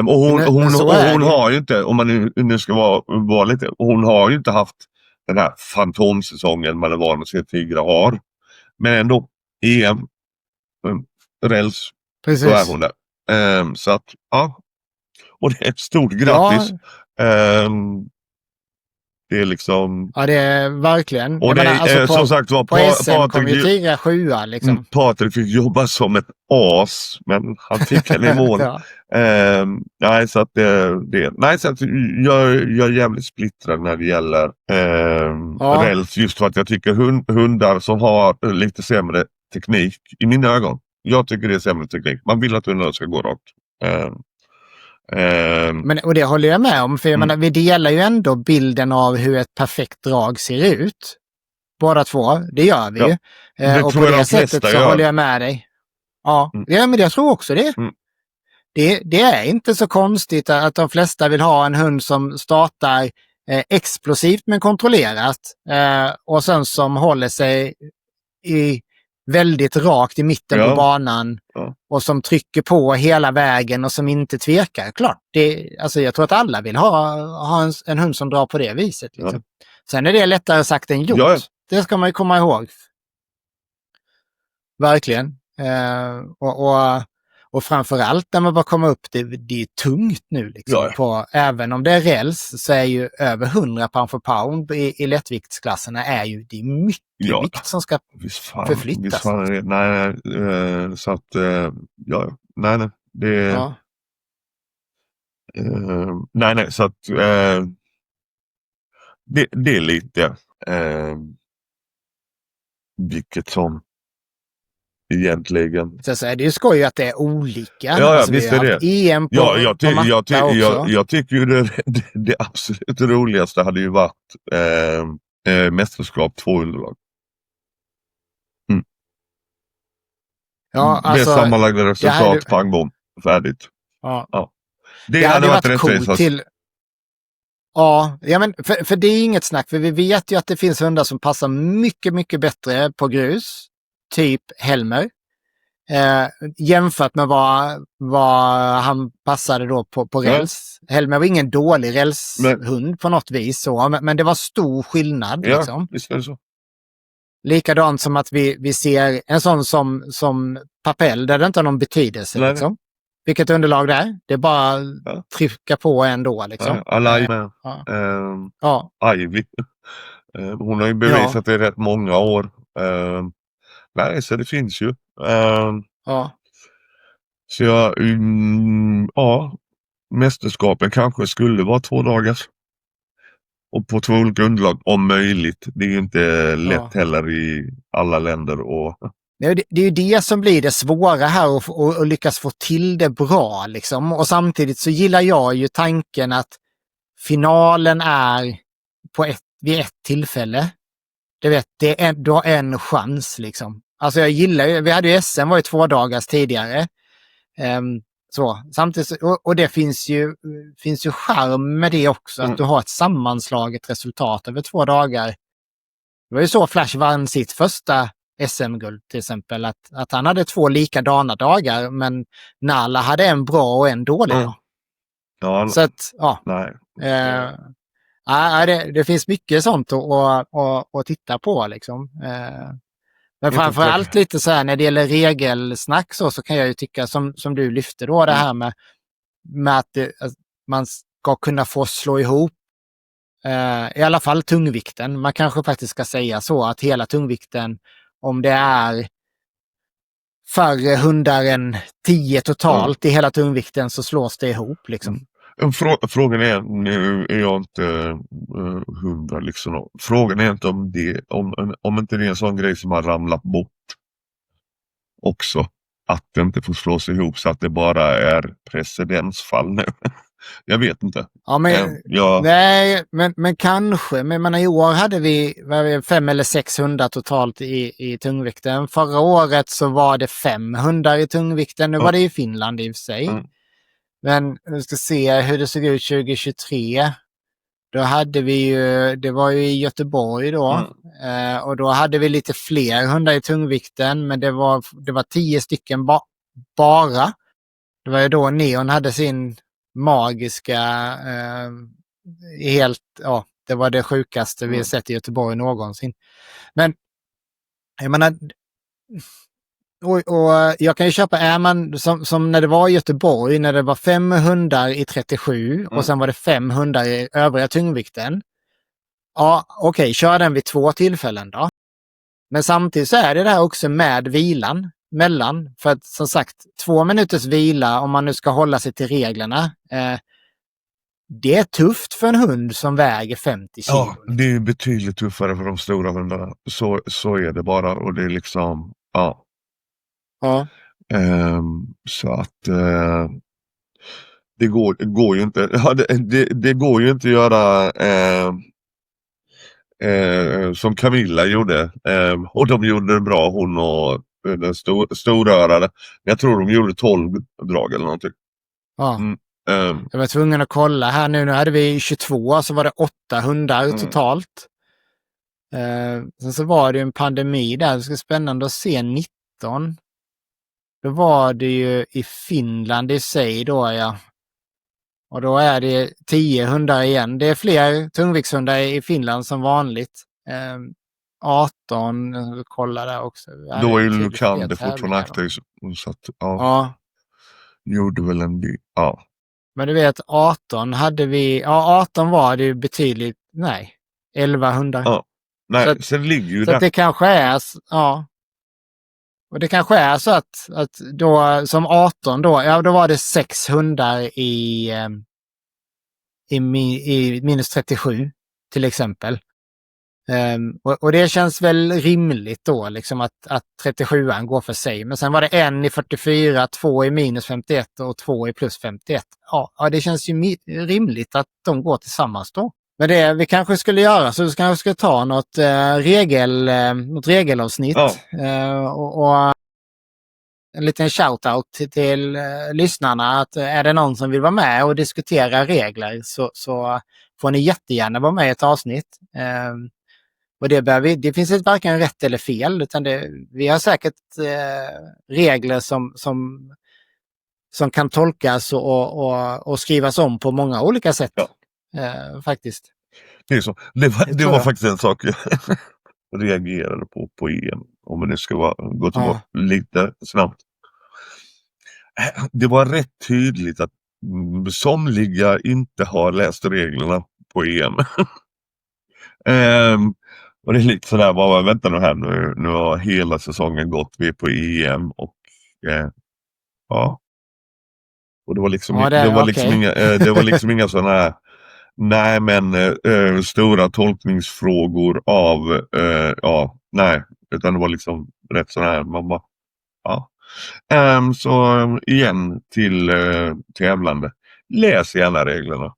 Och hon har ju inte, om man nu ska vara lite, hon har ju inte haft den här fantomsäsongen man är van att se Tigra har. Men ändå, EM, räls, så är hon där. Så att, ja. Och det är ett stort grattis. Ja. Det är liksom... Ja, det är verkligen. Och det är som sagt var på SM kom ju Tigra 7 liksom. Patrik fick jobba som ett as, men han fick henne i mål. Ja. Nej, så att jag är jävligt splittrad när det gäller räls, just för att jag tycker hundar som har lite sämre teknik, i mina ögon. Jag tycker det är sämre teknik. Man vill att hundarna ska gå rakt. Och det håller jag med om, för jag menar, vi delar ju ändå bilden av hur ett perfekt drag ser ut. Båda två, det gör vi ju. Och på det sättet så håller jag med dig. Ja, men jag tror också det. Det är inte så konstigt att de flesta vill ha en hund som startar explosivt men kontrollerat och sen som håller sig väldigt rakt i mitten på banan och som trycker på hela vägen och som inte tvekar. Klart, alltså jag tror att alla vill ha en hund som drar på det viset. Liksom. Sen är det lättare sagt än gjort. Det ska man ju komma ihåg. verkligen. Och framförallt när man bara kommer upp, det är tungt nu liksom. Ja. Även om det är räls så är ju över 100 pound for pound i lättviktsklasserna det är mycket vikt som ska förflyttas. Visst fan är det. Nej, så att nej, det Ja. nej, så att det är lite vilket som egentligen. Så är det ju skoj att det är olika. Ja, alltså, visst är det. EM på jag tycker ju det absolut roligaste hade ju varit mästerskap 2 underlag. Ja, alltså, det sammanlagda resultat, pang bom, färdigt. Ja. Det hade varit rättvist. Ja, men för det är inget snack, för vi vet ju att det finns hundar som passar mycket, mycket bättre på grus, typ Helmer, jämfört med vad han passade då på räls. Helmer var ingen dålig rälshund på något vis, så, men det var stor skillnad. Ja, liksom. visst är det så. Likadant som att vi ser en sån som Papell där det inte har någon betydelse. Nej. Liksom. Vilket underlag det är. Det är bara trycka på ändå. Liksom. Alla med. Ivy. Hon har ju bevisat det rätt många år. Nej, så det finns ju. Så mästerskapen kanske skulle vara 2 dagars. Och på 2 olika underlag om möjligt. Det är ju inte lätt heller i alla länder. Det är ju det som blir det svåra här och lyckas få till det bra. Liksom. Och samtidigt så gillar jag ju tanken att finalen är vid ett tillfälle. Du har en chans liksom. Alltså jag gillar ju, vi hade ju SM var ju 2 dagars tidigare. Så samtidigt, och det finns ju charm med det också, att du har ett sammanslaget resultat över 2 dagar. Det var ju så Flash vann sitt första SM-guld till exempel, att han hade 2 likadana dagar, men Nala hade en bra och en dålig dag. Ja, så att, det finns mycket sånt att titta på liksom. Men framförallt lite så här när det gäller regelsnack så kan jag ju tycka som du lyfter då, det här med att man ska kunna få slå ihop i alla fall tungvikten. Man kanske faktiskt ska säga så att hela tungvikten, om det är färre hundar än 10 totalt i hela tungvikten, så slås det ihop liksom. Frågan är, nu är jag inte 100 liksom. Frågan är inte om inte det är en sån grej som har ramlat bort också. Att det inte får slås ihop så att det bara är precedensfall nu. Jag vet inte. Nej, men kanske. Men i år hade vi 5 eller 6 hundar totalt i tungvikten. Förra året så var det 5 hundar i tungvikten. Nu var det i Finland i och för sig. Men vi ska se hur det såg ut 2023. Då hade vi ju, det var ju i Göteborg då. Och då hade vi lite fler hundar i tungvikten, men det var 10 stycken bara. Det var ju då Neon hade sin magiska, det var det sjukaste vi sett i Göteborg någonsin. Men jag menar, och jag kan ju köpa, som när det var i Göteborg, när det var 5 hundar i 37 och sen var det 5 hundar i övriga tungvikten. Ja, okej, kör den vid 2 tillfällen då. Men samtidigt så är det där också med vilan mellan. För att som sagt, 2 minuters vila, om man nu ska hålla sig till reglerna, det är tufft för en hund som väger 50 kilo. Ja, det är betydligt tuffare för de stora hundarna. Så är det bara, och det är liksom, så att det går ju inte. Det går ju inte att göra som Camilla gjorde. Och de gjorde det bra, hon och den storörade. Jag tror de gjorde 12 drag eller någonting. Jag var tvungen att kolla här nu. Nu hade vi 22, så var det 8 hundar totalt. Sen så var det ju en pandemi där. Det ska spännande att se 19. Då var det ju i Finland i sig då, ja. Och då är det 10 hundar igen. Det är fler tungviktshundar i Finland som vanligt. 18, kolla där också. Då var ju Lukander fortfarande aktiv. Så att, ja. Gjorde väl en del. Ja. Men du vet, 18 hade vi... Ja, 18 var det ju betydligt... Nej, 1100. Ja. Nej, så sen ligger ju så där. att det kanske är... Ja. Och det kanske är så att då som 18 då... Ja, då var det 600 i minus 37 till exempel. Och det känns väl rimligt då liksom att 37an går för sig. Men sen var det en i 44, 2 i minus 51 och 2 i plus 51. Ja, det känns ju rimligt att de går tillsammans då. Men det vi kanske skulle göra så kanske skulle ta något regelavsnitt. Och en liten shoutout till lyssnarna att är det någon som vill vara med och diskutera regler så får ni jättegärna vara med i ett avsnitt. Och det finns inte varken rätt eller fel utan vi har säkert regler som kan tolkas och skrivas om på många olika sätt. Faktiskt. Det är så. Det var faktiskt en sak jag reagerade på EM. Om man nu ska gå tillbaka lite snabbt. Det var rätt tydligt att somliga inte har läst reglerna på EM. Och det är lite sådär, bara vänta nu här nu har hela säsongen gått, vi är på EM och och det var liksom det var liksom inga sådana här stora tolkningsfrågor av utan det var liksom rätt sådana här, man bara så igen till tävlande, läs gärna reglerna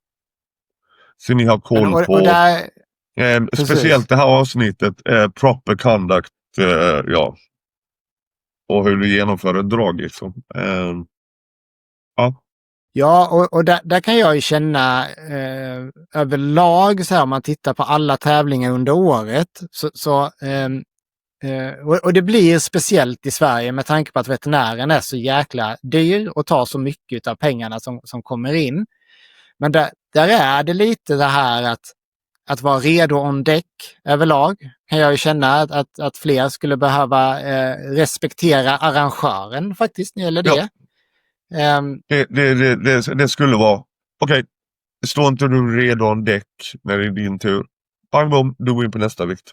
så ni har koll på speciellt det här avsnittet, proper conduct, och hur du genomför ett drag liksom. Ja, och där kan jag ju känna överlag så här om man tittar på alla tävlingar under året och det blir speciellt i Sverige med tanke på att veterinären är så jäkla dyr och tar så mycket av pengarna som kommer in. Men där är det lite det här att vara redo on deck överlag. Kan jag ju känna att fler skulle behöva respektera arrangören faktiskt när det gäller det. Det skulle vara okej. Står inte du redo on deck när det är din tur? Bang bom, du går in på nästa vikt.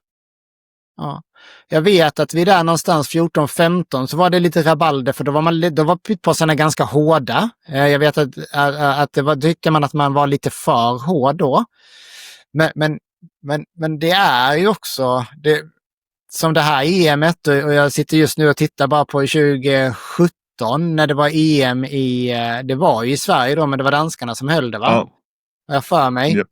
Ja. Jag vet att vi där någonstans 14-15 så var det lite rabalder för då var pyttpåsarna ganska hårda. Jag vet att tyckte man att man var lite för hård då. Men det är ju också som det här EM:et och jag sitter just nu och tittar bara på 2017 när det var EM det var ju i Sverige då men det var danskarna som höll det va? Ja. Jag för mig. Yep.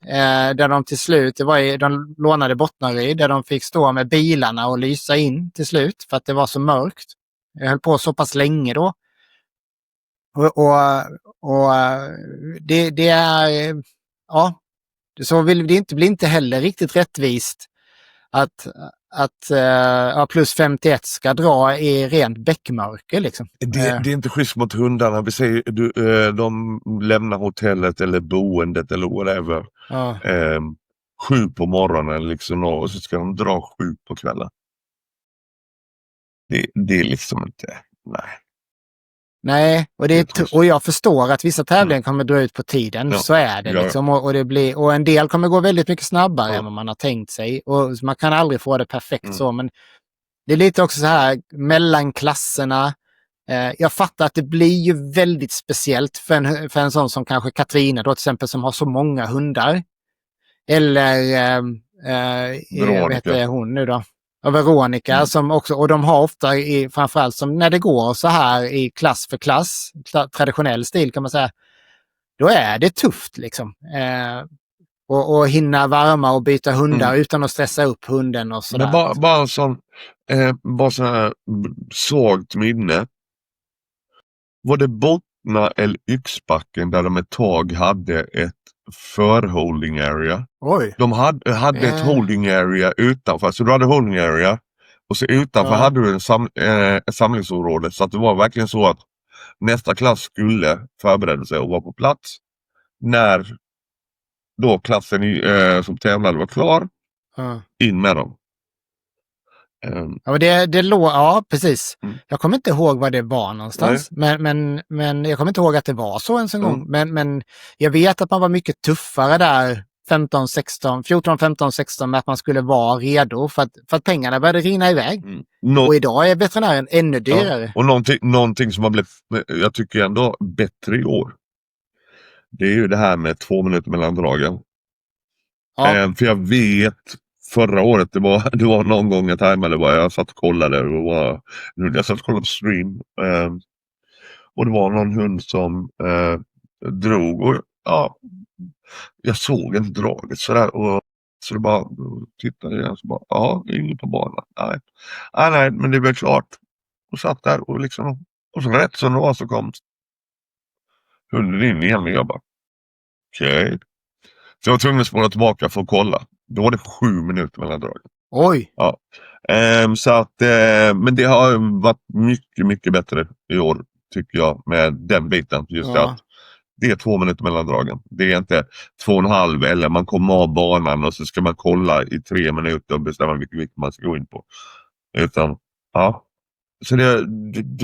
Där de till slut, de lånade Bottnaryd där de fick stå med bilarna och lysa in till slut för att det var så mörkt. Jag höll på så pass länge då. Och det är, så vill det inte bli inte heller riktigt rättvist att plus 51 ska dra i rent bäckmörker liksom. Det är inte schysst mot hundarna. Vi säger de lämnar hotellet eller boendet eller whatever. 7 på morgonen liksom och så ska de dra 7 på kvällen. Det är liksom inte, Nej, och jag förstår att vissa tävlingar kommer dra ut på tiden, så är det liksom. Och en del kommer gå väldigt mycket snabbare än vad man har tänkt sig. Och man kan aldrig få det perfekt så, men det är lite också så här mellan klasserna. Jag fattar att det blir ju väldigt speciellt för en sån som kanske Katrina då till exempel som har så många hundar. Eller vad heter hon nu då? Och Veronica som också, och de har ofta framförallt som när det går så här i klass för klass, traditionell stil kan man säga, då är det tufft liksom. Och hinna värma och byta hundar utan att stressa upp hunden och sådär. Men bara sån här svagt minne. Var det Bottna eller Yxbacken där de ett tag hade ett förholding area? Oj. De hade ett holding area utanför, så du hade holding area och så utanför hade du ett samlingsområde, så att det var verkligen så att nästa klass skulle förbereda sig och vara på plats när då klassen som tävlade var klar, in med dem. Ja, ja, precis. Mm. Jag kommer inte ihåg var det var någonstans. Men jag kommer inte ihåg att det var så ens en gång. Men jag vet att man var mycket tuffare där 14, 15, 16 med att man skulle vara redo för att pengarna började rinna iväg. Och idag är veterinären ännu dyrare. Ja. Och någonting som har blivit, jag tycker ändå bättre i år. Det är ju det här med 2 minuter mellan dragen. Ja. För jag vet förra året, det var någon gång jag tajmade, jag satt och kollade jag satt och kollade på stream och det var någon hund som drog och jag såg inte draget sådär och så det bara tittade jag så bara, det är inget på banan. Nej, men det är väl klart. Och satt där och liksom, och så rätt som det var så kom hunden in igen och jag bara okej. Så jag var tvungen att spåra tillbaka för att kolla. Då var det 7 minuter mellan dragen. Oj! Ja. Så att, men det har varit mycket, mycket bättre i år tycker jag med den biten. Just att det är 2 minuter mellan dragen. Det är inte 2,5 eller man kommer av banan och så ska man kolla i 3 minuter och bestämma vilken vikt man ska gå in på. Utan, så det...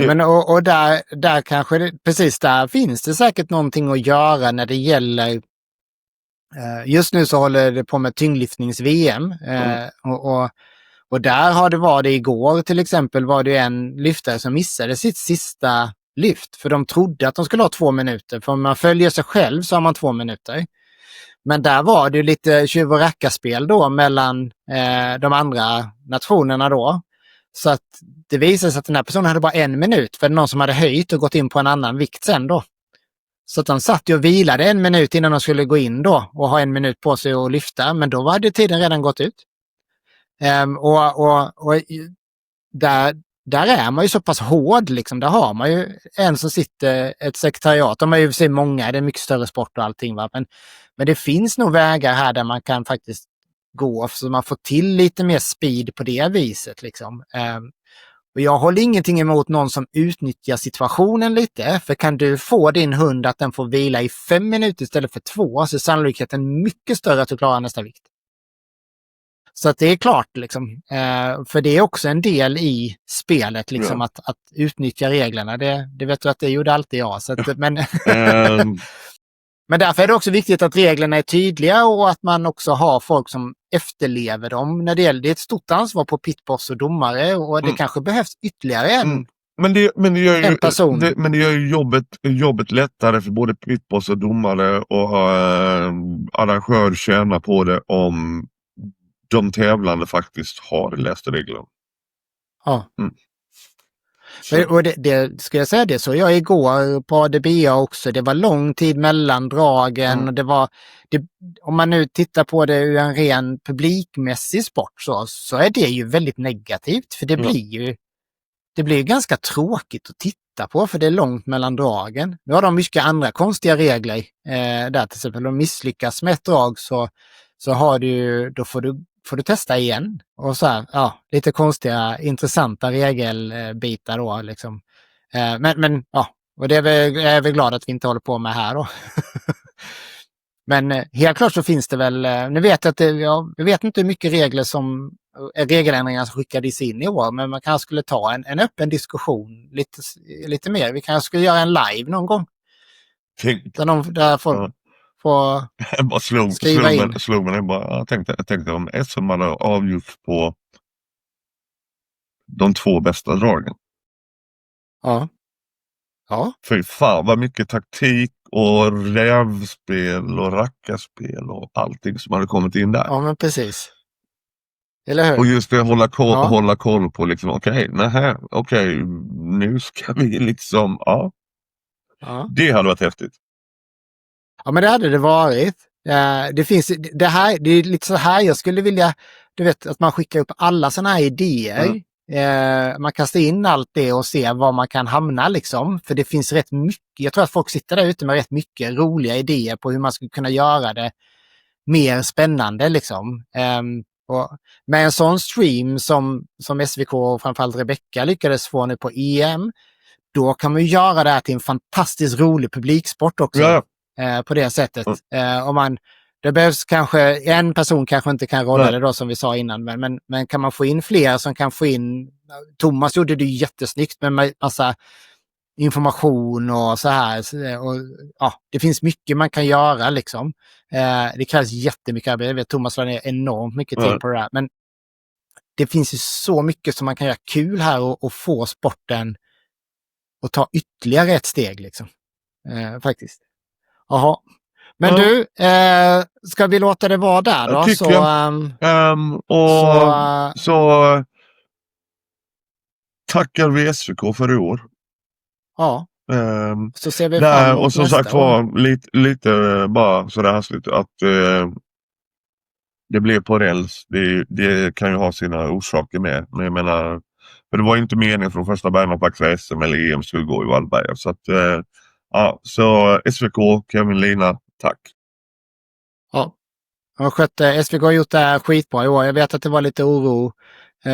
Men och där kanske precis där finns det säkert någonting att göra när det gäller. Just nu så håller det på med tyngdlyftnings-VM och där har det varit igår till exempel var det en lyftare som missade sitt sista lyft för de trodde att de skulle ha 2 minuter. För om man följer sig själv så har man 2 minuter. Men där var det lite tjuv- och rackarspel då mellan de andra nationerna då. Så att det visade sig att den här personen hade bara 1 minut för någon som hade höjt och gått in på en annan vikt sen då. Så att de satt och vilade 1 minut innan de skulle gå in då och ha 1 minut på sig att lyfta. Men då hade tiden redan gått ut. Och där är man ju så pass hård liksom. Där har man ju en som sitter ett sekretariat. De är ju för många, det är mycket större sport och allting. Va? Men det finns nog vägar här där man kan faktiskt gå så man får till lite mer speed på det viset liksom. Och jag håller ingenting emot någon som utnyttjar situationen lite. För kan du få din hund att den får vila i 5 minuter istället för 2 så är sannolikheten mycket större att du klarar nästa vikt. Så att det är klart liksom. För det är också en del i spelet liksom att utnyttja reglerna. Det vet du att det gjorde alltid jag. Så att, men därför är det också viktigt att reglerna är tydliga och att man också har folk som efterlever dem. När det är ett stort ansvar på pitboss och domare och det kanske behövs ytterligare en person. Men det gör ju jobbet lättare för både pitboss och domare och arrangör tjänar på det om de tävlande faktiskt har läst reglerna. Ja. Och det ska jag säga, det så jag igår på ADBA också. Det var lång tid mellan dragen och om man nu tittar på det ur en ren publikmässig sport så är det ju väldigt negativt för det blir ganska tråkigt att titta på för det är långt mellan dragen. Nu har de mycket andra konstiga regler där till exempel om de misslyckas med ett drag så har du, då får du testa igen. Och så här, lite konstiga, intressanta regelbitar då liksom. Men och det är väl glad att vi inte håller på med här då. Men helt klart så finns det väl, nu vet jag att jag vet inte hur mycket regeländringar som skickades in i år, men man kanske skulle ta en öppen diskussion lite mer. Vi kanske skulle göra en live någon gång. Där folk får skriva in. Jag tänkte om SM hade avgjort på de 2 bästa dragen. Ja. För fan vad mycket taktik och rävspel och rackarspel och allting som hade kommit in där. Ja, men precis. Eller hur? Och just det, hålla koll på liksom, okej, nu ska vi liksom, det hade varit häftigt. Ja, men det hade det varit. Det är lite så här jag skulle vilja, du vet, att man skickar upp alla sådana här idéer. Man kastar in allt det och ser var man kan hamna liksom. För det finns rätt mycket, jag tror att folk sitter där ute med rätt mycket roliga idéer på hur man skulle kunna göra det mer spännande liksom. Och med en sån stream som SVK och framförallt Rebecca lyckades få nu på EM, då kan man ju göra det här till en fantastiskt rolig publiksport också. På det sättet. Om man Det behövs kanske, en person kanske inte kan rolla Nej. det då som vi sa innan, men kan man få in fler som kan få in, Thomas gjorde det jättesnyggt med massa information och så här. Och, ja, det finns mycket man kan göra liksom. Det krävs jättemycket arbete. Jag vet, Thomas la ner enormt mycket tid på det här. Men det finns ju så mycket som man kan göra kul här och få sporten att ta ytterligare ett steg liksom. Faktiskt. Jaha. Men du, ska vi låta det vara där då? Tycker jag. Så tackar vi SVK för i år. Ja. Så ser vi fram emot och som sagt var lite bara sådär hastigt att det blev på räls. Det kan ju ha sina orsaker med. Men jag menar, för det var ju inte meningen från första början att faktiskt SM eller EM skulle gå i Vallberga. Så att så SVK, Kevin, Lina, tack. Ja. SVK har gjort det här skitbra i år. Jag vet att det var lite oro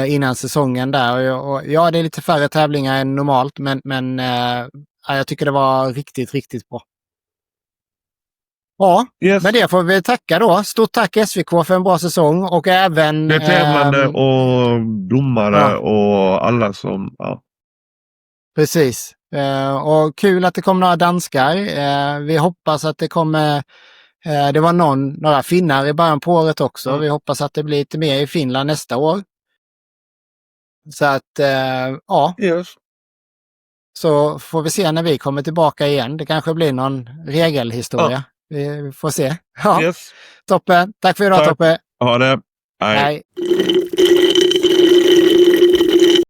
innan säsongen där. Och ja, det är lite färre tävlingar än normalt. Men jag tycker det var riktigt, riktigt bra. Ja, men det får vi tacka då. Stort tack SVK för en bra säsong. Och även... Det är tävlande och domare och alla som... Ja. Precis. Och kul att det kom några danskar. Vi hoppas att det kommer... Det var några finnar i början på året också. Vi hoppas att det blir lite mer i Finland nästa år. Så att, ja. Yes. Så får vi se när vi kommer tillbaka igen. Det kanske blir någon regelhistoria. Vi får se. Ja. Yes. Toppen. Tack för idag, Toppe. Ha det. Hej.